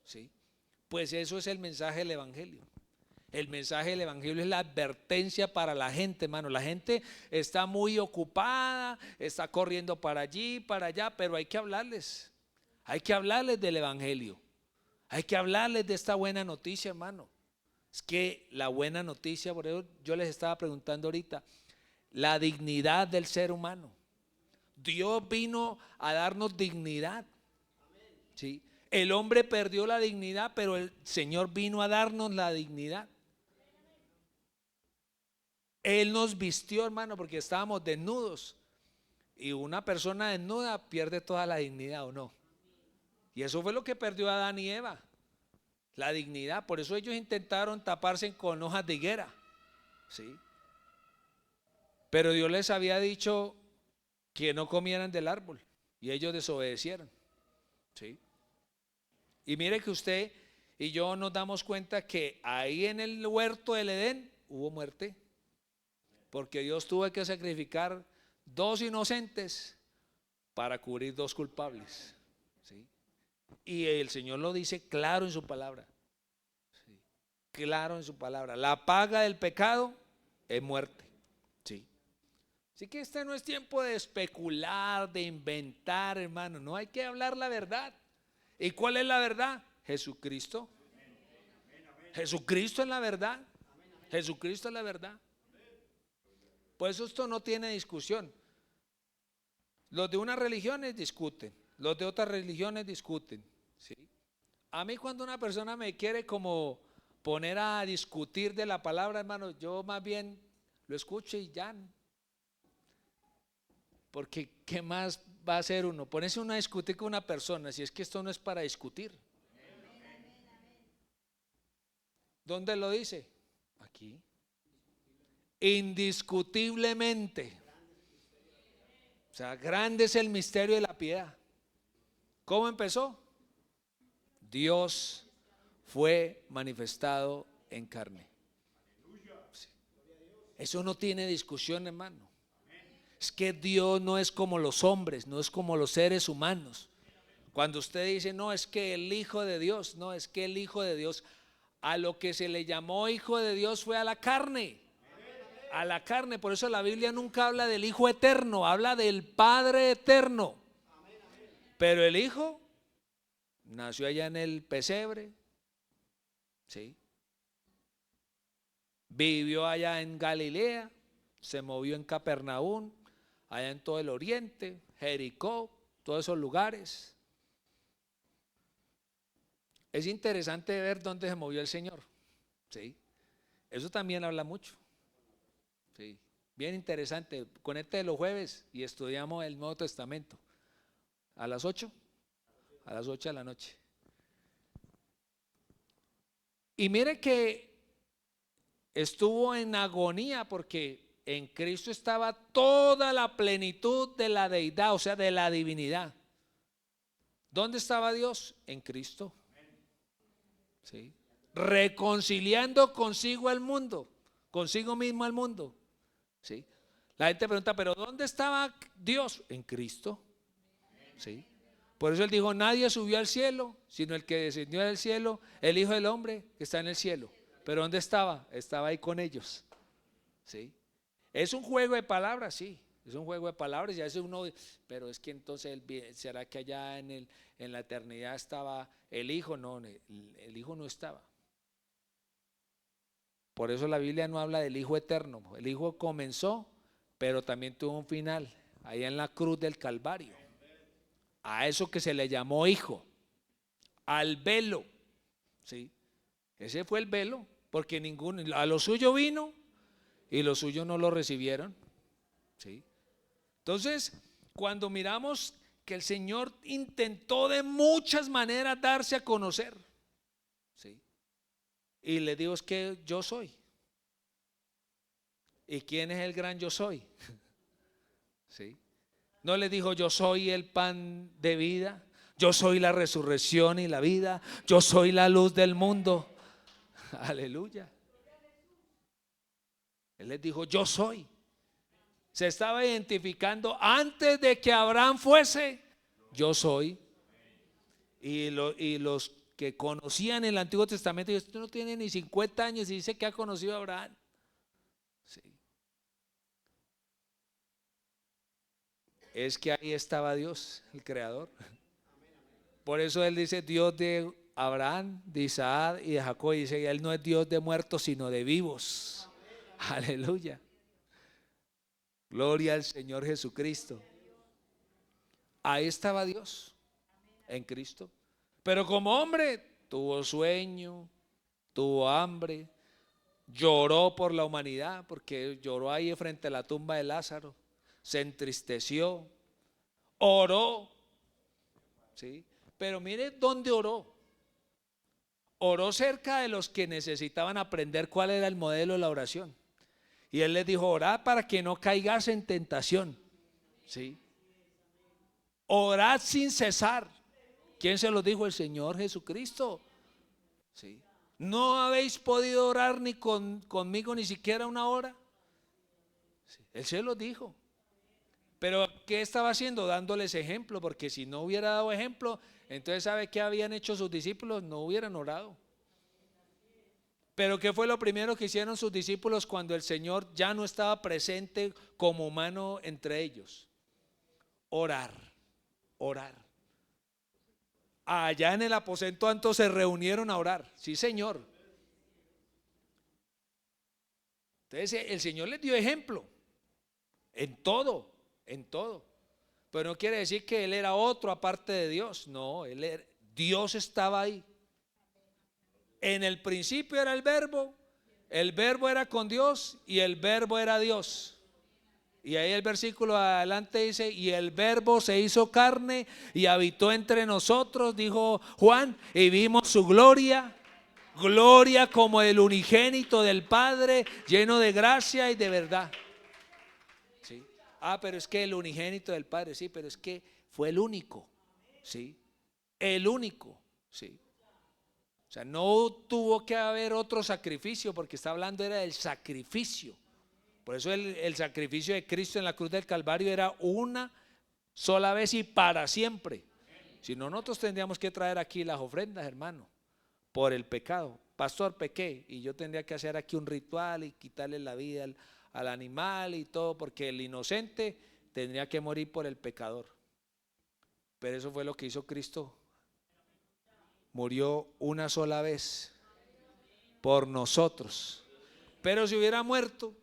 ¿sí? Pues eso es el mensaje del evangelio. El mensaje del evangelio es la advertencia para la gente, hermano. La gente está muy ocupada, está corriendo para allí, para allá, pero hay que hablarles. Hay que hablarles del evangelio. Hay que hablarles de esta buena noticia, hermano. Es que la buena noticia, por eso yo les estaba preguntando ahorita, la dignidad del ser humano. Dios vino a darnos dignidad, ¿sí? El hombre perdió la dignidad, pero el Señor vino a darnos la dignidad. Él nos vistió, hermano, porque estábamos desnudos. Y una persona desnuda pierde toda la dignidad, ¿o no? Y eso fue lo que perdió Adán y Eva, la dignidad. Por eso ellos intentaron taparse con hojas de higuera, ¿sí? Pero Dios les había dicho que no comieran del árbol y ellos desobedecieron, ¿sí? Y mire que usted, y yo nos damos cuenta que ahí en el huerto del Edén hubo muerte, porque Dios tuvo que sacrificar dos inocentes para cubrir dos culpables, ¿sí? Y el Señor lo dice claro en su palabra, ¿sí? Claro en su palabra, la paga del pecado es muerte, ¿sí? Así que este no es tiempo de especular, de inventar, hermano, no, hay que hablar la verdad. ¿Y cuál es la verdad? Jesucristo. Jesucristo es la verdad. Jesucristo es la verdad. Por eso esto no tiene discusión. Los de unas religiones discuten, los de otras religiones discuten, ¿sí? A mí cuando una persona me quiere como poner a discutir de la palabra, hermano, yo más bien lo escucho y ya. Porque ¿qué más va a hacer uno? Ponerse uno a discutir con una persona, si es que esto no es para discutir. ¿Dónde lo dice? Aquí. Indiscutiblemente. O sea, grande es el misterio de la piedad. ¿Cómo empezó? Dios fue manifestado en carne. Eso no tiene discusión, hermano. Es que Dios no es como los hombres, no es como los seres humanos. Cuando usted dice, no, es que el Hijo de Dios, no, es que el Hijo de Dios, a lo que se le llamó Hijo de Dios fue a la carne. A la carne, por eso la Biblia nunca habla del Hijo eterno, habla del Padre eterno. Pero el Hijo nació allá en el pesebre, ¿sí? Vivió allá en Galilea, se movió en Capernaum, allá en todo el oriente, Jericó, todos esos lugares. Es interesante ver dónde se movió el Señor, ¿sí? Eso también habla mucho, ¿sí? Bien interesante. Conecte los jueves y estudiamos el Nuevo Testamento. ¿A las 8? A las 8 de la noche. Y mire que estuvo en agonía porque en Cristo estaba toda la plenitud de la deidad, o sea, de la divinidad. ¿Dónde estaba Dios? En Cristo. ¿Sí? Reconciliando consigo al mundo, consigo mismo al mundo. ¿Sí? La gente pregunta, ¿pero dónde estaba Dios? En Cristo. ¿Sí? Por eso él dijo, nadie subió al cielo, sino el que descendió del cielo, el Hijo del Hombre que está en el cielo. ¿Pero dónde estaba? Estaba ahí con ellos. ¿Sí? Es un juego de palabras, sí. Es un juego de palabras y a veces uno, pero es que entonces, ¿será que allá en la eternidad estaba el Hijo? No, el Hijo no estaba. Por eso la Biblia no habla del Hijo eterno. El Hijo comenzó, pero también tuvo un final, ahí en la cruz del Calvario. A eso que se le llamó Hijo, al velo, ¿sí? Ese fue el velo, porque ninguno, a lo suyo vino y los suyos no lo recibieron, ¿sí? Entonces, cuando miramos que el Señor intentó de muchas maneras darse a conocer, ¿sí? Y le digo, es que yo soy. ¿Y quién es el gran yo soy? ¿Sí? No le dijo, yo soy el pan de vida, yo soy la resurrección y la vida, yo soy la luz del mundo. Aleluya. Él les dijo, yo soy. Se estaba identificando antes de que Abraham fuese, yo soy. Y los que conocían el Antiguo Testamento, usted no tiene ni 50 años y dice que ha conocido a Abraham. Sí. Es que ahí estaba Dios, el Creador. Por eso él dice Dios de Abraham, de Isaac y de Jacob. Y dice, él no es Dios de muertos, sino de vivos. Aleluya. Gloria al Señor Jesucristo. Ahí estaba Dios, en Cristo. Pero como hombre, tuvo sueño, tuvo hambre, lloró por la humanidad, porque lloró ahí frente a la tumba de Lázaro, se entristeció, oró, ¿sí? Pero mire dónde oró. Oró cerca de los que necesitaban aprender cuál era el modelo de la oración. Y él les dijo, orad para que no caigas en tentación, ¿sí? Orad sin cesar. ¿Quién se lo dijo? El Señor Jesucristo. ¿sí? ¿No habéis podido orar ni conmigo ni siquiera una hora? Sí, Él se lo dijo. Pero ¿qué estaba haciendo? Dándoles ejemplo, porque si no hubiera dado ejemplo, entonces ¿sabe qué habían hecho sus discípulos? No hubieran orado. Pero ¿qué fue lo primero que hicieron sus discípulos cuando el Señor ya no estaba presente como humano entre ellos? Orar, orar. Allá en el aposento alto se reunieron a orar. Sí, Señor. Entonces el Señor les dio ejemplo en todo, en todo. Pero no quiere decir que Él era otro aparte de Dios. No, Dios estaba ahí. En el principio era el verbo era con Dios y el verbo era Dios. Y ahí el versículo adelante dice: y el verbo se hizo carne y habitó entre nosotros, dijo Juan, y vimos su gloria, gloria como el unigénito del Padre, lleno de gracia y de verdad. ¿Sí? Pero es que el unigénito del Padre, sí, pero es que fue el único, ¿sí? El único, ¿sí? O sea, no tuvo que haber otro sacrificio, porque está hablando era del sacrificio. Por eso el sacrificio de Cristo en la cruz del Calvario era una sola vez y para siempre. Si no, nosotros tendríamos que traer aquí las ofrendas, hermano, por el pecado. Pastor, pequé y yo tendría que hacer aquí un ritual y quitarle la vida al animal y todo, porque el inocente tendría que morir por el pecador. Pero eso fue lo que hizo Cristo. Murió una sola vez por nosotros. Pero si hubiera muerto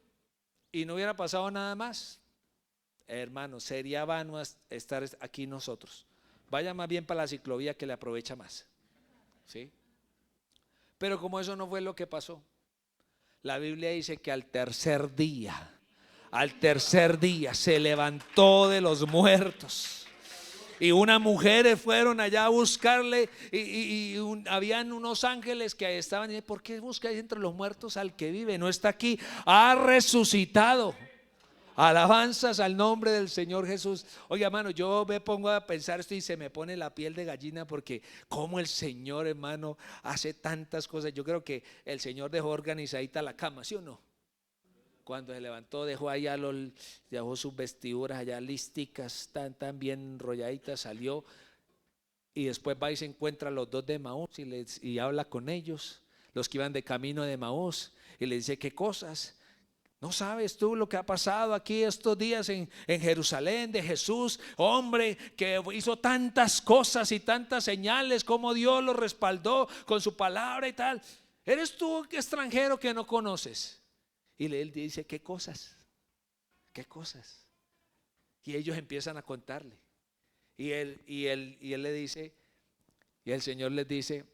y no hubiera pasado nada más, hermano, sería vano estar aquí nosotros. Vaya más bien para la ciclovía, que le aprovecha más, ¿sí? Pero como eso no fue lo que pasó, la Biblia dice que al tercer día se levantó de los muertos. Y unas mujeres fueron allá a buscarle habían unos ángeles que estaban y: ¿por qué buscáis entre los muertos al que vive? No está aquí, ha resucitado. Alabanzas al nombre del Señor Jesús. Oiga, hermano, yo me pongo a pensar esto y se me pone la piel de gallina, porque como el Señor, hermano, hace tantas cosas. Yo creo que el Señor dejó organizadita la cama, ¿sí o no? Cuando se levantó, dejó sus vestiduras allá listicas, tan bien enrolladitas, salió y después va y se encuentra a los dos de Emaús y habla con ellos, los que iban de camino de Emaús, y le dice: ¿qué cosas? ¿No sabes tú lo que ha pasado aquí estos días en Jerusalén de Jesús, hombre que hizo tantas cosas y tantas señales, como Dios lo respaldó con su palabra y tal? ¿Eres tú extranjero que no conoces? Y él dice: ¿qué cosas? ¿Qué cosas? Y ellos empiezan a contarle. Y él le dice, y el Señor les dice: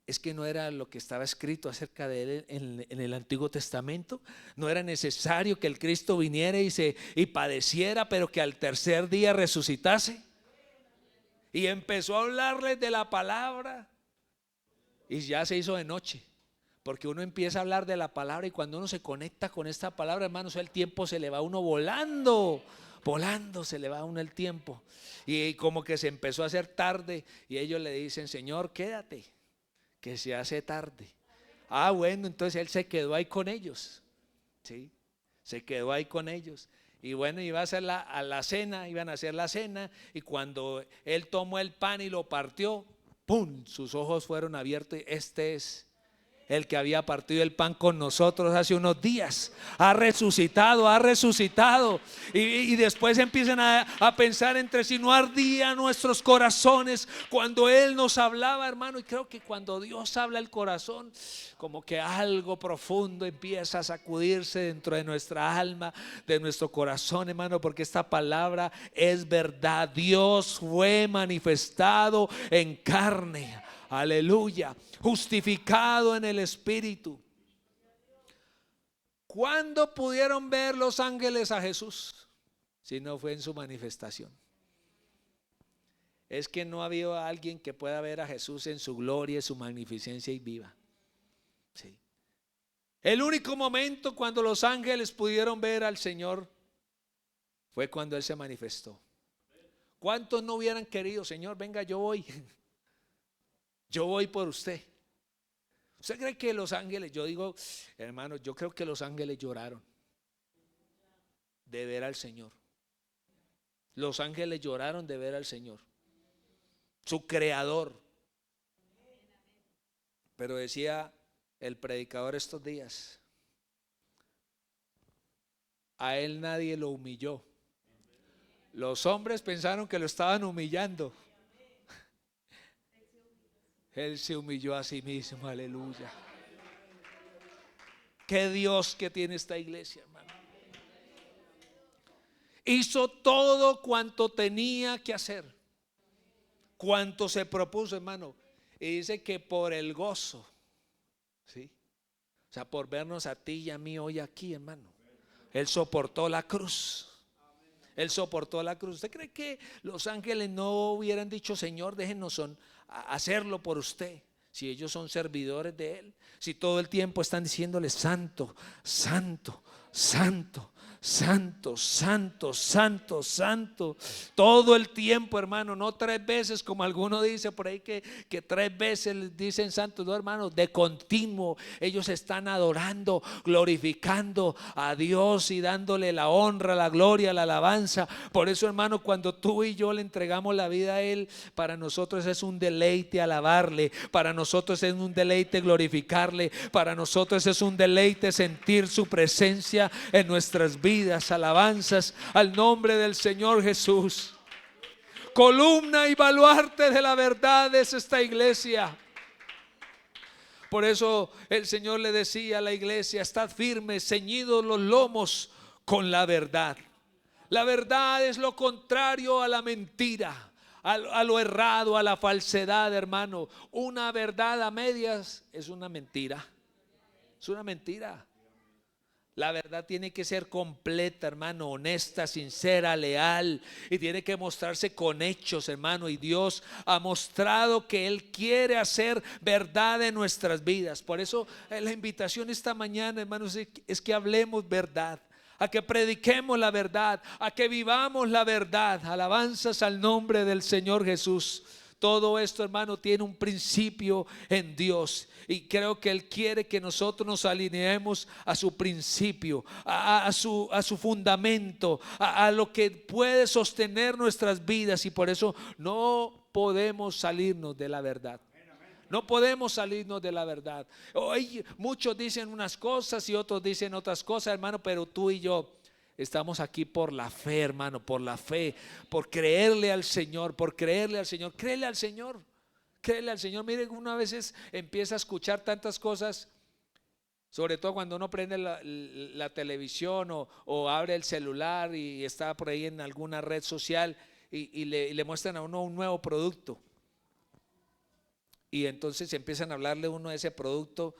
es que no era lo que estaba escrito acerca de él en el Antiguo Testamento. No era necesario que el Cristo viniera y padeciera, pero que al tercer día resucitase. Y empezó a hablarles de la palabra. Y ya se hizo de noche, porque uno empieza a hablar de la palabra, y cuando uno se conecta con esta palabra, hermanos, el tiempo se le va a uno volando. Volando se le va a uno el tiempo. Y como que se empezó a hacer tarde, y ellos le dicen: Señor, quédate, que se hace tarde. Bueno, entonces él se quedó ahí con ellos, ¿sí? Se quedó ahí con ellos. Y bueno, iba a hacer la cena, iban a hacer la cena, y cuando él tomó el pan y lo partió, ¡pum!, sus ojos fueron abiertos. Este es el que había partido el pan con nosotros hace unos días. Ha resucitado, ha resucitado. Y después empiezan a pensar entre sí: no ardían nuestros corazones cuando Él nos hablaba, hermano. Y creo que cuando Dios habla el corazón, como que algo profundo empieza a sacudirse dentro de nuestra alma, de nuestro corazón, hermano, porque esta palabra es verdad. Dios fue manifestado en carne. Aleluya. Justificado en el Espíritu. ¿Cuándo pudieron ver los ángeles a Jesús? Si no fue en su manifestación. Es que no ha habido alguien que pueda ver a Jesús en su gloria, en su magnificencia y viva. Sí. El único momento cuando los ángeles pudieron ver al Señor fue cuando Él se manifestó. ¿Cuántos no hubieran querido: Señor, venga, yo voy por usted? ¿Usted cree que los ángeles, yo digo, hermano, yo creo que los ángeles lloraron de ver al Señor? Los ángeles lloraron de ver al Señor, su creador. Pero decía el predicador estos días, a él nadie lo humilló. Los hombres pensaron que lo estaban humillando. Él se humilló a sí mismo, aleluya. Qué Dios que tiene esta iglesia, hermano. Hizo todo cuanto tenía que hacer, cuanto se propuso, hermano. Y dice que por el gozo, ¿sí? O sea, por vernos a ti y a mí hoy aquí, hermano. Él soportó la cruz. Él soportó la cruz. ¿Usted cree que los ángeles no hubieran dicho, Señor, déjenos hacerlo por usted? Si ellos son servidores de Él, si todo el tiempo están diciéndole santo, santo, santo, santo, santo, santo, santo, todo el tiempo, hermano, no 3 veces como alguno dice por ahí que 3 veces les dicen santo, no, hermano, de continuo ellos están adorando, glorificando a Dios y dándole la honra, la gloria, la alabanza. Por eso, hermano, cuando tú y yo le entregamos la vida a Él, para nosotros es un deleite alabarle, para nosotros es un deleite glorificarle, para nosotros es un deleite sentir su presencia en nuestras vidas. Alabanzas al nombre del Señor Jesús. Columna y baluarte de la verdad es esta iglesia. Por eso el Señor le decía a la iglesia: estad firmes, ceñidos los lomos con la verdad. La verdad es lo contrario a la mentira, a lo errado, a la falsedad, hermano. Una verdad a medias es una mentira. Es una mentira. La verdad tiene que ser completa, hermano, honesta, sincera, leal, y tiene que mostrarse con hechos, hermano. Y Dios ha mostrado que Él quiere hacer verdad en nuestras vidas. Por eso la invitación esta mañana, hermanos, es que hablemos verdad, a que prediquemos la verdad, a que vivamos la verdad. Alabanzas al nombre del Señor Jesús. Todo esto, hermano, tiene un principio en Dios, y creo que Él quiere que nosotros nos alineemos a su principio, a su fundamento, a lo que puede sostener nuestras vidas. Y por eso no podemos salirnos de la verdad. No podemos salirnos de la verdad. Hoy muchos dicen unas cosas y otros dicen otras cosas, hermano, pero tú y yo estamos aquí por la fe, hermano, por la fe, por creerle al Señor, por creerle al Señor. Créele al Señor, créele al Señor. Miren, uno a veces empieza a escuchar tantas cosas, sobre todo cuando uno prende la televisión o abre el celular y está por ahí en alguna red social y le muestran a uno un nuevo producto. Y entonces empiezan a hablarle uno de ese producto,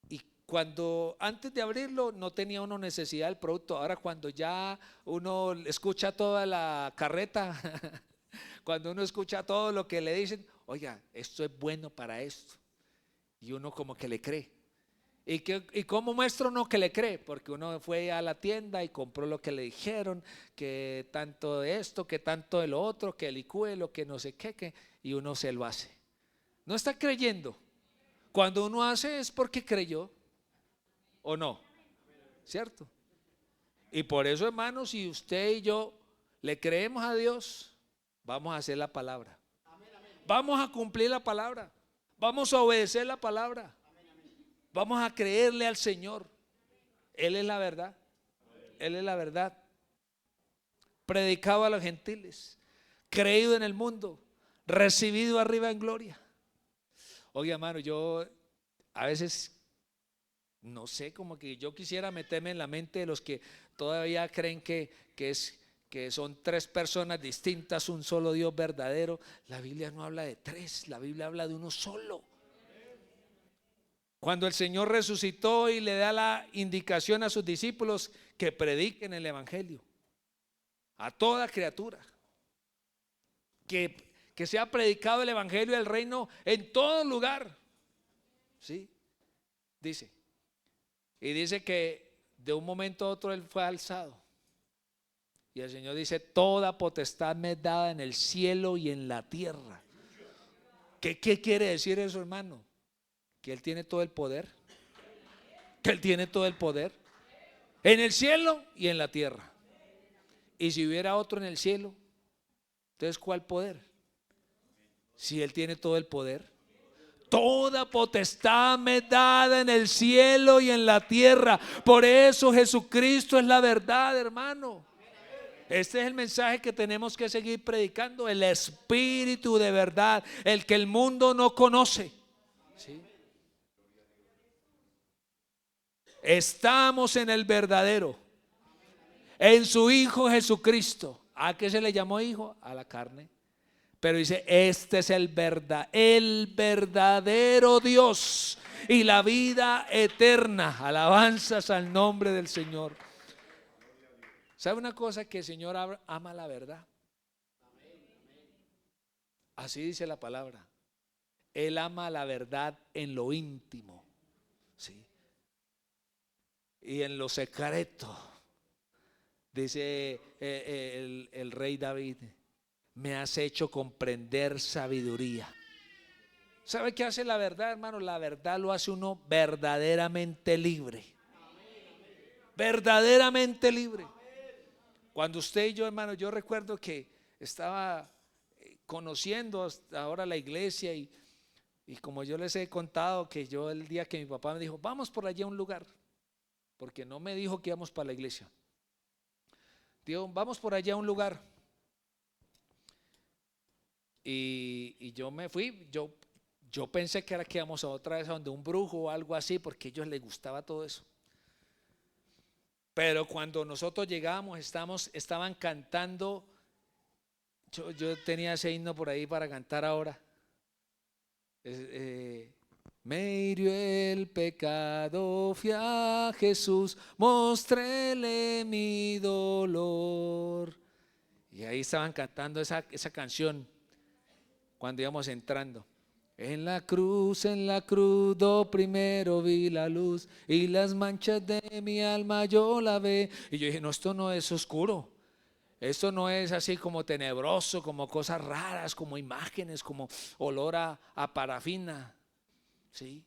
y cuando antes de abrirlo no tenía uno necesidad del producto. Ahora cuando ya uno escucha toda la carreta, cuando uno escucha todo lo que le dicen, oiga, esto es bueno para esto, y uno como que le cree. ¿Y cómo muestra uno que le cree? Porque uno fue a la tienda y compró lo que le dijeron, que tanto de esto, que tanto de lo otro, que el licúe, lo que no sé qué, y uno se lo hace. No está creyendo. Cuando uno hace es porque creyó, ¿o no? ¿Cierto? Y por eso, hermanos, si usted y yo le creemos a Dios, vamos a hacer la palabra. Vamos a cumplir la palabra. Vamos a obedecer la palabra. Vamos a creerle al Señor. Él es la verdad. Él es la verdad. Predicado a los gentiles, creído en el mundo, recibido arriba en gloria. Oye, hermano, yo a veces no sé, como que yo quisiera meterme en la mente de los que todavía creen que son 3 personas distintas, un solo Dios verdadero. La Biblia no habla de 3, la Biblia habla de uno solo. Cuando el Señor resucitó y le da la indicación a sus discípulos que prediquen el evangelio a toda criatura, que sea predicado el evangelio del reino en todo lugar, ¿sí? Dice que de un momento a otro Él fue alzado, y el Señor dice: toda potestad me es dada en el cielo y en la tierra. ¿Qué quiere decir eso, hermano? que Él tiene todo el poder, que Él tiene todo el poder en el cielo y en la tierra. Y si hubiera otro en el cielo, entonces ¿cuál poder? Si Él tiene todo el poder. Toda potestad me es dada en el cielo y en la tierra. Por eso Jesucristo es la verdad, hermano. Este es el mensaje que tenemos que seguir predicando. El Espíritu de verdad, el que el mundo no conoce. ¿Sí? Estamos en el verdadero, en su Hijo Jesucristo. ¿A qué se le llamó hijo? A la carne. Pero dice, este es el verdadero Dios y la vida eterna. Alabanzas al nombre del Señor. ¿Sabe una cosa? Que el Señor ama la verdad. Así dice la palabra. Él ama la verdad en lo íntimo, ¿sí? Y en lo secreto. Dice el rey David, me has hecho comprender sabiduría. ¿Sabe qué hace la verdad, hermano? La verdad lo hace uno verdaderamente libre. Verdaderamente libre. Cuando usted y yo, hermano, yo recuerdo que estaba conociendo hasta ahora la iglesia y como yo les he contado que yo el día que mi papá me dijo, vamos por allá a un lugar, porque no me dijo que íbamos para la iglesia. Dijo, vamos por allá a un lugar. Y yo me fui, yo pensé que era que íbamos a otra vez a donde un brujo o algo así, porque a ellos les gustaba todo eso. Pero cuando nosotros llegamos, estaban cantando. Yo tenía ese himno por ahí para cantar ahora. Me hirió el pecado, fui a Jesús, mostréle mi dolor. Y ahí estaban cantando esa canción cuando íbamos entrando. En la cruz, do primero vi la luz y las manchas de mi alma yo la ve. Y yo dije, no, esto no es oscuro. Esto no es así como tenebroso, como cosas raras, como imágenes, como olor a parafina. ¿Sí?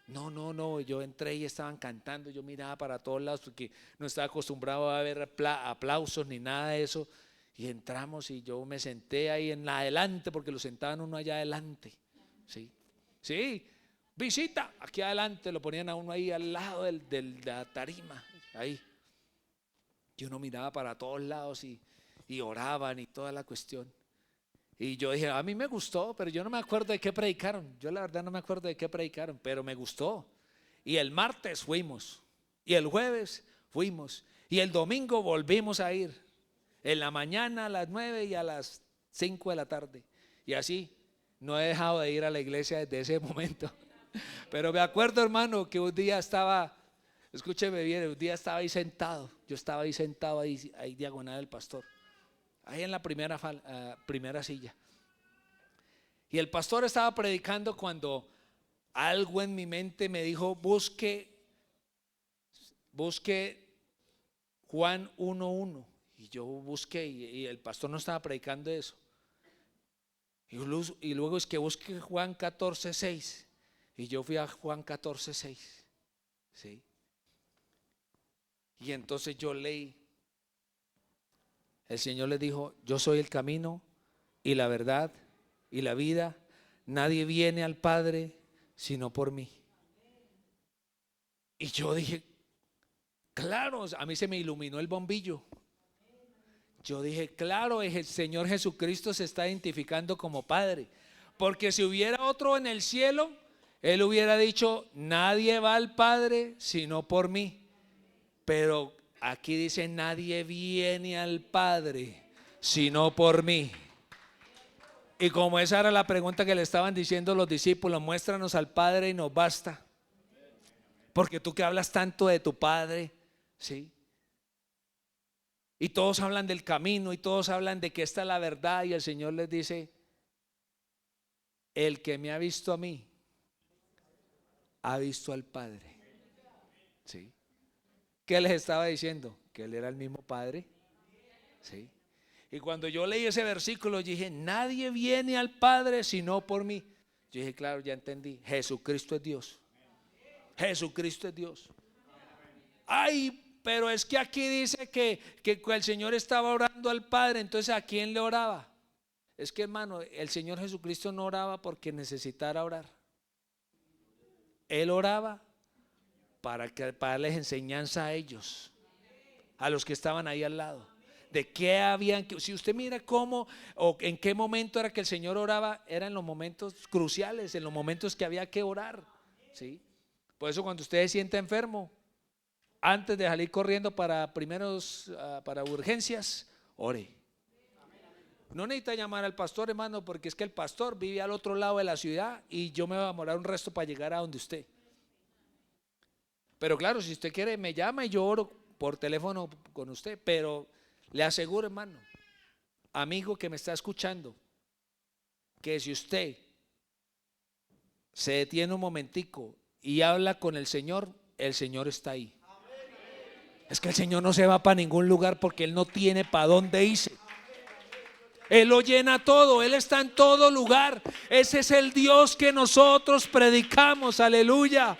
No, yo entré y estaban cantando, yo miraba para todos lados porque no estaba acostumbrado a ver aplausos ni nada de eso. Y entramos y yo me senté ahí en adelante porque lo sentaban uno allá adelante. Sí, visita, aquí adelante, lo ponían a uno ahí al lado de la tarima, ahí. Y uno miraba para todos lados y oraban y toda la cuestión. Y yo dije, a mí me gustó, pero yo no me acuerdo de qué predicaron. Yo la verdad no me acuerdo de qué predicaron, pero me gustó. Y el martes fuimos, y el jueves fuimos, y el domingo volvimos a ir. En la mañana a las 9 y a las 5 de la tarde. Y así, no he dejado de ir a la iglesia desde ese momento. Pero me acuerdo, hermano, que un día estaba, escúcheme bien, un día estaba ahí sentado. Yo estaba ahí sentado, ahí diagonal del pastor. Ahí en la primera silla. Y el pastor estaba predicando cuando algo en mi mente me dijo, busque Juan 1:1. Y yo busqué y el pastor no estaba predicando eso. Y luego es que busque Juan 14:6. Y yo fui a Juan 14:6. ¿Sí? Y entonces yo leí. El Señor le dijo, yo soy el camino y la verdad y la vida. Nadie viene al Padre sino por mí. Y yo dije, claro, a mí se me iluminó el bombillo. Yo dije, claro, el Señor Jesucristo se está identificando como Padre. Porque si hubiera otro en el cielo, Él hubiera dicho, nadie va al Padre sino por mí. Pero aquí dice, nadie viene al Padre sino por mí. Y como esa era la pregunta que le estaban diciendo los discípulos, muéstranos al Padre y nos basta. Porque tú que hablas tanto de tu Padre, ¿sí? Y todos hablan del camino y todos hablan de que esta es la verdad. Y el Señor les dice, el que me ha visto a mí, ha visto al Padre. ¿Sí? ¿Qué les estaba diciendo? Que Él era el mismo Padre. ¿Sí? Y cuando yo leí ese versículo dije, nadie viene al Padre sino por mí. Yo dije, claro, ya entendí. Jesucristo es Dios. Jesucristo es Dios. Ay, pero es que aquí dice que el Señor estaba orando al Padre. Entonces, ¿a quién le oraba? Es que, hermano, el Señor Jesucristo no oraba porque necesitara orar. Él oraba para darles enseñanza a ellos, a los que estaban ahí al lado, de qué habían. Si usted mira cómo o en qué momento era que el Señor oraba, era en los momentos cruciales, en los momentos que había que orar, ¿sí? Por eso cuando usted se sienta enfermo, antes de salir corriendo para para urgencias, ore. No necesita llamar al pastor, hermano, porque es que el pastor vive al otro lado de la ciudad y yo me voy a demorar un resto para llegar a donde usted. Pero claro, si usted quiere me llama y yo oro por teléfono con usted. Pero le aseguro, hermano, amigo que me está escuchando, que si usted se detiene un momentico y habla con el Señor está ahí. Es que el Señor no se va para ningún lugar porque Él no tiene para dónde irse. Él lo llena todo, Él está en todo lugar. Ese es el Dios que nosotros predicamos, aleluya.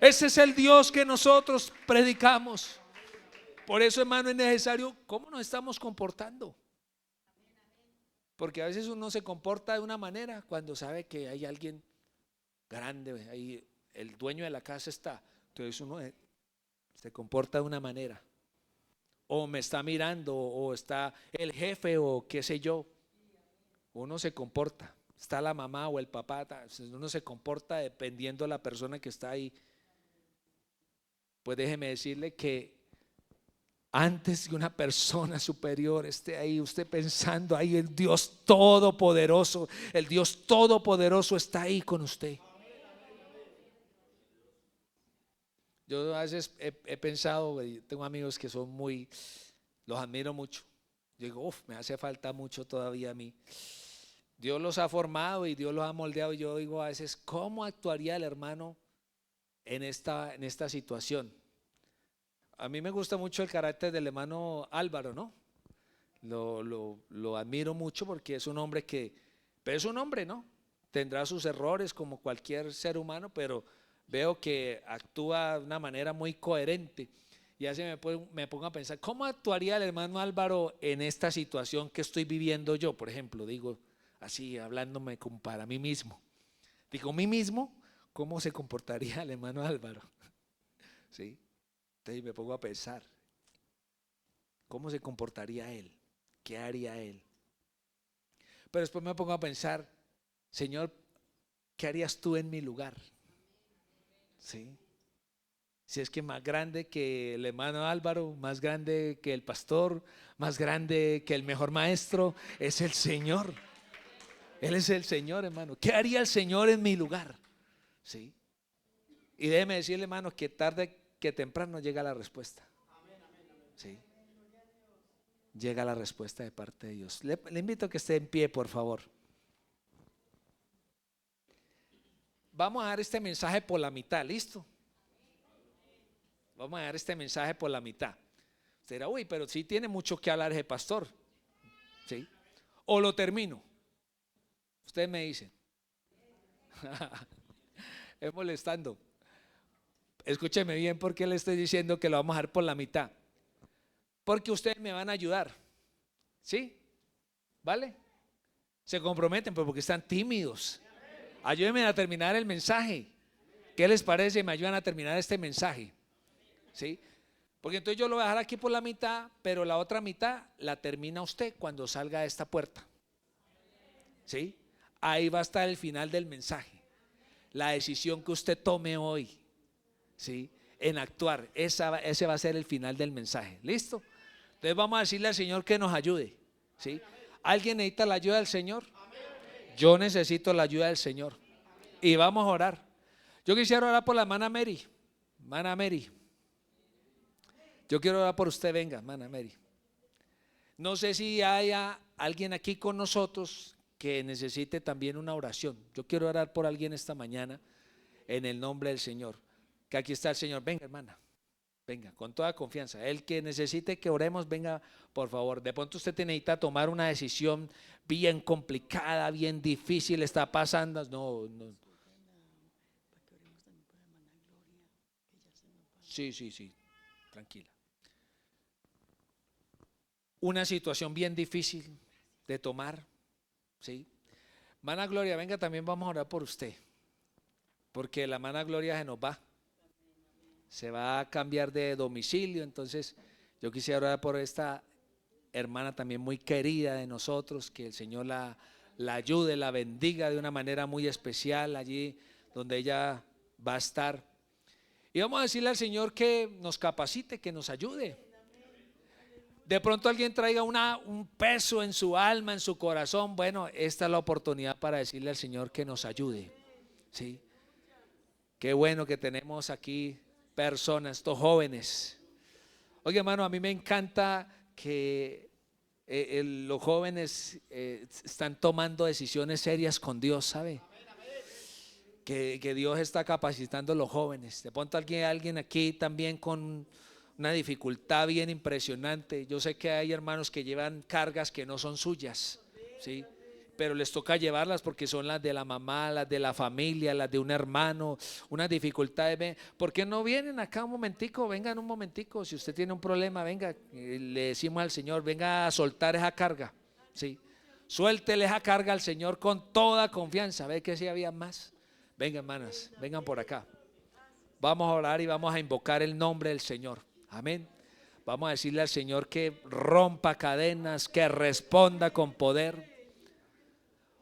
Ese es el Dios que nosotros predicamos. Por eso, hermano, es necesario cómo nos estamos comportando. Porque a veces uno se comporta de una manera cuando sabe que hay alguien grande, ahí el dueño de la casa está. Entonces uno se comporta de una manera. O me está mirando, o está el jefe, o qué sé yo. Uno se comporta. Está la mamá o el papá. Uno se comporta dependiendo de la persona que está ahí. Pues déjeme decirle que antes que una persona superior esté ahí, usted pensando ahí, el Dios Todopoderoso está ahí con usted. Yo a veces he pensado, tengo amigos que son los admiro mucho. Yo digo, me hace falta mucho todavía a mí. Dios los ha formado y Dios los ha moldeado. Y yo digo a veces, ¿cómo actuaría el hermano en esta situación? A mí me gusta mucho el carácter del hermano Álvaro, ¿no? Lo admiro mucho porque es un hombre pero es un hombre, ¿no? Tendrá sus errores como cualquier ser humano, pero veo que actúa de una manera muy coherente. Y así me pongo a pensar, ¿cómo actuaría el hermano Álvaro en esta situación que estoy viviendo yo? Por ejemplo, digo así, hablándome como para mí mismo. Digo, mí mismo, ¿cómo se comportaría el hermano Álvaro? ¿Sí? Entonces me pongo a pensar, ¿cómo se comportaría él? ¿Qué haría él? Pero después me pongo a pensar, Señor, ¿qué harías tú en mi lugar? ¿Sí? Si es que más grande que el hermano Álvaro, más grande que el pastor, más grande que el mejor maestro, es el Señor. Él es el Señor, hermano. ¿Qué haría el Señor en mi lugar? ¿Sí? Y déjeme decirle, hermano, que tarde que temprano llega la respuesta. ¿Sí? Llega la respuesta de parte de Dios. Le invito a que esté en pie, por favor. Vamos a dar este mensaje por la mitad, ¿listo? Vamos a dar este mensaje por la mitad. Usted dirá, uy, pero sí tiene mucho que hablar ese pastor. ¿Sí? O lo termino. Ustedes me dicen. Es molestando. Escúcheme bien porque le estoy diciendo que lo vamos a dar por la mitad. Porque ustedes me van a ayudar. ¿Sí? ¿Vale? Se comprometen porque están tímidos. Ayúdenme a terminar el mensaje. ¿Qué les parece? Me ayudan a terminar este mensaje. ¿Sí? Porque entonces yo lo voy a dejar aquí por la mitad, pero la otra mitad la termina usted cuando salga de esta puerta. ¿Sí? Ahí va a estar el final del mensaje. La decisión que usted tome hoy, ¿sí? En actuar, ese va a ser el final del mensaje. ¿Listo? Entonces vamos a decirle al Señor que nos ayude. ¿Sí? ¿Alguien necesita la ayuda del Señor? Yo necesito la ayuda del Señor. Y vamos a orar. Yo quisiera orar por la hermana Mary. Hermana Mary, yo quiero orar por usted, venga, hermana Mary. No sé si haya alguien aquí con nosotros que necesite también una oración. Yo quiero orar por alguien esta mañana en el nombre del Señor. Que aquí está el Señor. Venga, hermana. Venga, con toda confianza. El que necesite que oremos, venga, por favor. De pronto usted necesita tomar una decisión bien complicada, bien difícil, está pasando. No, no. Sí, sí, sí, tranquila. Una situación bien difícil de tomar, ¿sí? Hermana Gloria, venga, también vamos a orar por usted, porque la hermana Gloria se va a cambiar de domicilio, entonces yo quisiera orar por esta hermana también muy querida de nosotros, que el Señor la ayude, la bendiga de una manera muy especial allí donde ella va a estar. Y vamos a decirle al Señor que nos capacite, que nos ayude. De pronto alguien traiga un peso en su alma, en su corazón. Bueno, esta es la oportunidad para decirle al Señor que nos ayude. ¿Sí? Qué bueno que tenemos aquí personas, estos jóvenes. Oye, hermano, a mí me encanta que los jóvenes están tomando decisiones serias con Dios, ¿sabe? Que Dios está capacitando a los jóvenes. De pronto alguien aquí también con una dificultad bien impresionante. Yo sé que hay hermanos que llevan cargas que no son suyas, ¿sí? Pero les toca llevarlas porque son las de la mamá, las de la familia, las de un hermano, unas dificultades. ¿Por qué no vienen acá un momentico? Vengan un momentico, si usted tiene un problema, venga, le decimos al Señor, venga a soltar esa carga, ¿sí? Suéltele esa carga al Señor con toda confianza. ¿Ve que si había más? Vengan, hermanas, vengan por acá. Vamos a orar y vamos a invocar el nombre del Señor. Amén. Vamos a decirle al Señor que rompa cadenas, que responda con poder.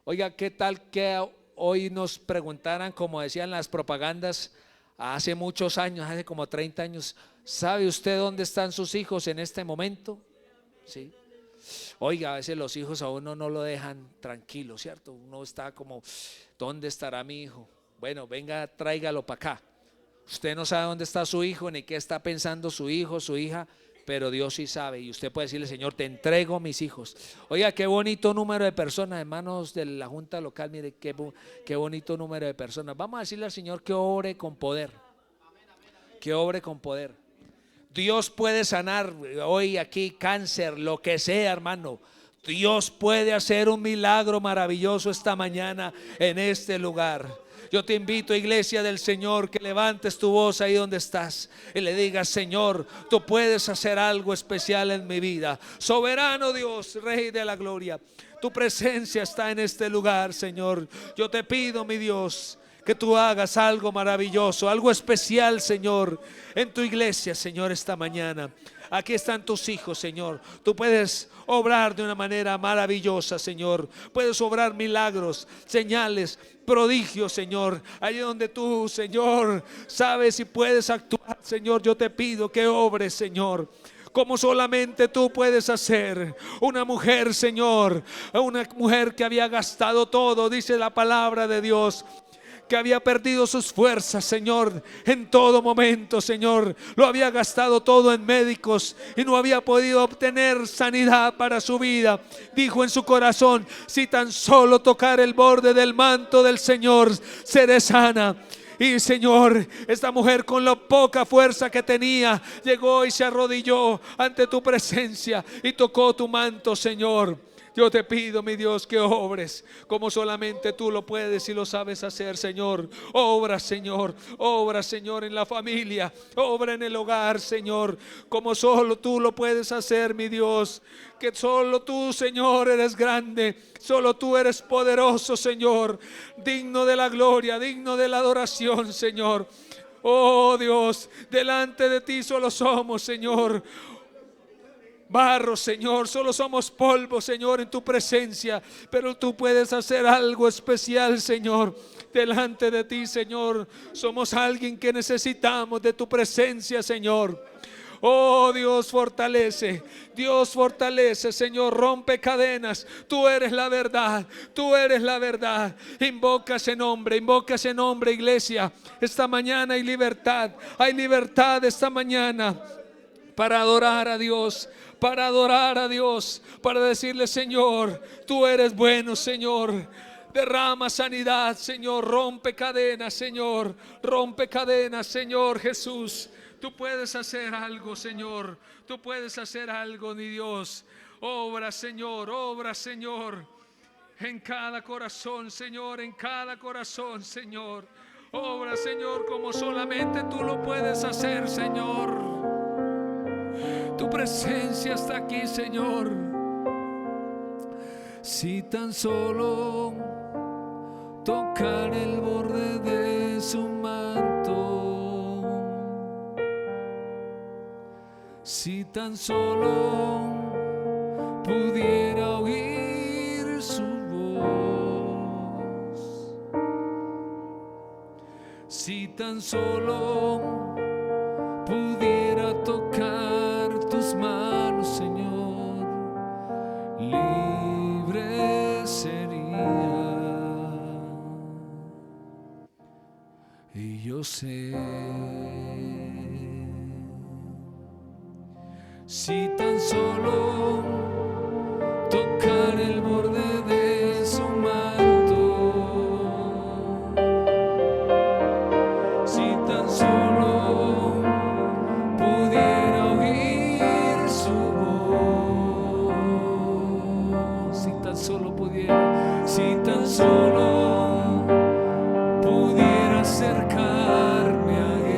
Oiga, ¿qué tal que hoy nos preguntaran, como decían las propagandas hace muchos años, hace como 30 años, ¿sabe usted dónde están sus hijos en este momento? ¿Sí? Oiga, a veces los hijos a uno no lo dejan tranquilo, ¿cierto? Uno está como, ¿dónde estará mi hijo? Bueno, venga, tráigalo para acá. Usted no sabe dónde está su hijo, ni qué está pensando su hijo, su hija, pero Dios sí sabe. Y usted puede decirle, Señor, te entrego mis hijos. Oiga, qué bonito número de personas, hermanos de la Junta Local, mire qué bonito número de personas. Vamos a decirle al Señor que obre con poder, que obre con poder. Dios puede sanar hoy aquí cáncer, lo que sea, hermano. Dios puede hacer un milagro maravilloso esta mañana en este lugar. Yo te invito, iglesia del Señor, que levantes tu voz ahí donde estás y le digas, Señor, tú puedes hacer algo especial en mi vida. Soberano Dios, Rey de la gloria, tu presencia está en este lugar, Señor. Yo te pido, mi Dios, que tú hagas algo maravilloso, algo especial, Señor, en tu iglesia, Señor, esta mañana. Aquí están tus hijos, Señor. Tú puedes obrar de una manera maravillosa, Señor. Puedes obrar milagros, señales, prodigios, Señor. Allí donde tú, Señor, sabes y puedes actuar, Señor, yo te pido que obres, Señor, como solamente tú puedes hacer. Una mujer, Señor, una mujer que había gastado todo, dice la palabra de Dios, que había perdido sus fuerzas, Señor, en todo momento, Señor. Lo había gastado todo en médicos y no había podido obtener sanidad para su vida. Dijo en su corazón, si tan solo tocar el borde del manto del Señor, seré sana. Y Señor, esta mujer con la poca fuerza que tenía, llegó y se arrodilló ante tu presencia y tocó tu manto, Señor. Yo te pido, mi Dios, que obres como solamente tú lo puedes y lo sabes hacer, Señor. Obra, Señor, en la familia, obra en el hogar, Señor, como solo tú lo puedes hacer, mi Dios. Que solo tú, Señor, eres grande, solo tú eres poderoso, Señor, digno de la gloria, digno de la adoración, Señor. Oh Dios, delante de ti solo somos, Señor, barro, Señor, solo somos polvo, Señor, en tu presencia, pero tú puedes hacer algo especial, Señor. Delante de ti, Señor, somos alguien que necesitamos de tu presencia, Señor. Oh Dios, fortalece, Señor, rompe cadenas. Tú eres la verdad, tú eres la verdad. Invoca ese nombre, iglesia. Esta mañana hay libertad esta mañana para adorar a Dios, para decirle, Señor, tú eres bueno, Señor. Derrama sanidad, Señor, rompe cadenas, Señor, Jesús. Tú puedes hacer algo, Señor. Tú puedes hacer algo, mi Dios. Obra, Señor, obra, Señor. En cada corazón, Señor, en cada corazón, Señor. Obra, Señor, como solamente tú lo puedes hacer, Señor. Tu presencia está aquí, Señor. Si tan solo tocar el borde de su manto, si tan solo pudiera oír su voz, si tan solo pudiera tocar tus manos, Señor, libre sería. Y yo sé, si tan solo tocar el borde de su manto, si tan solo pudiera oír su voz, si tan solo pudiera, si tan solo pudiera acercarme a él.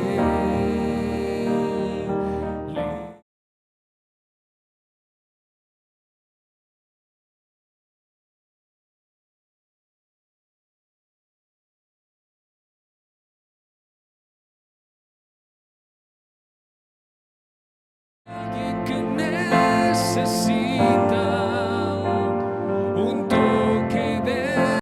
Alguien que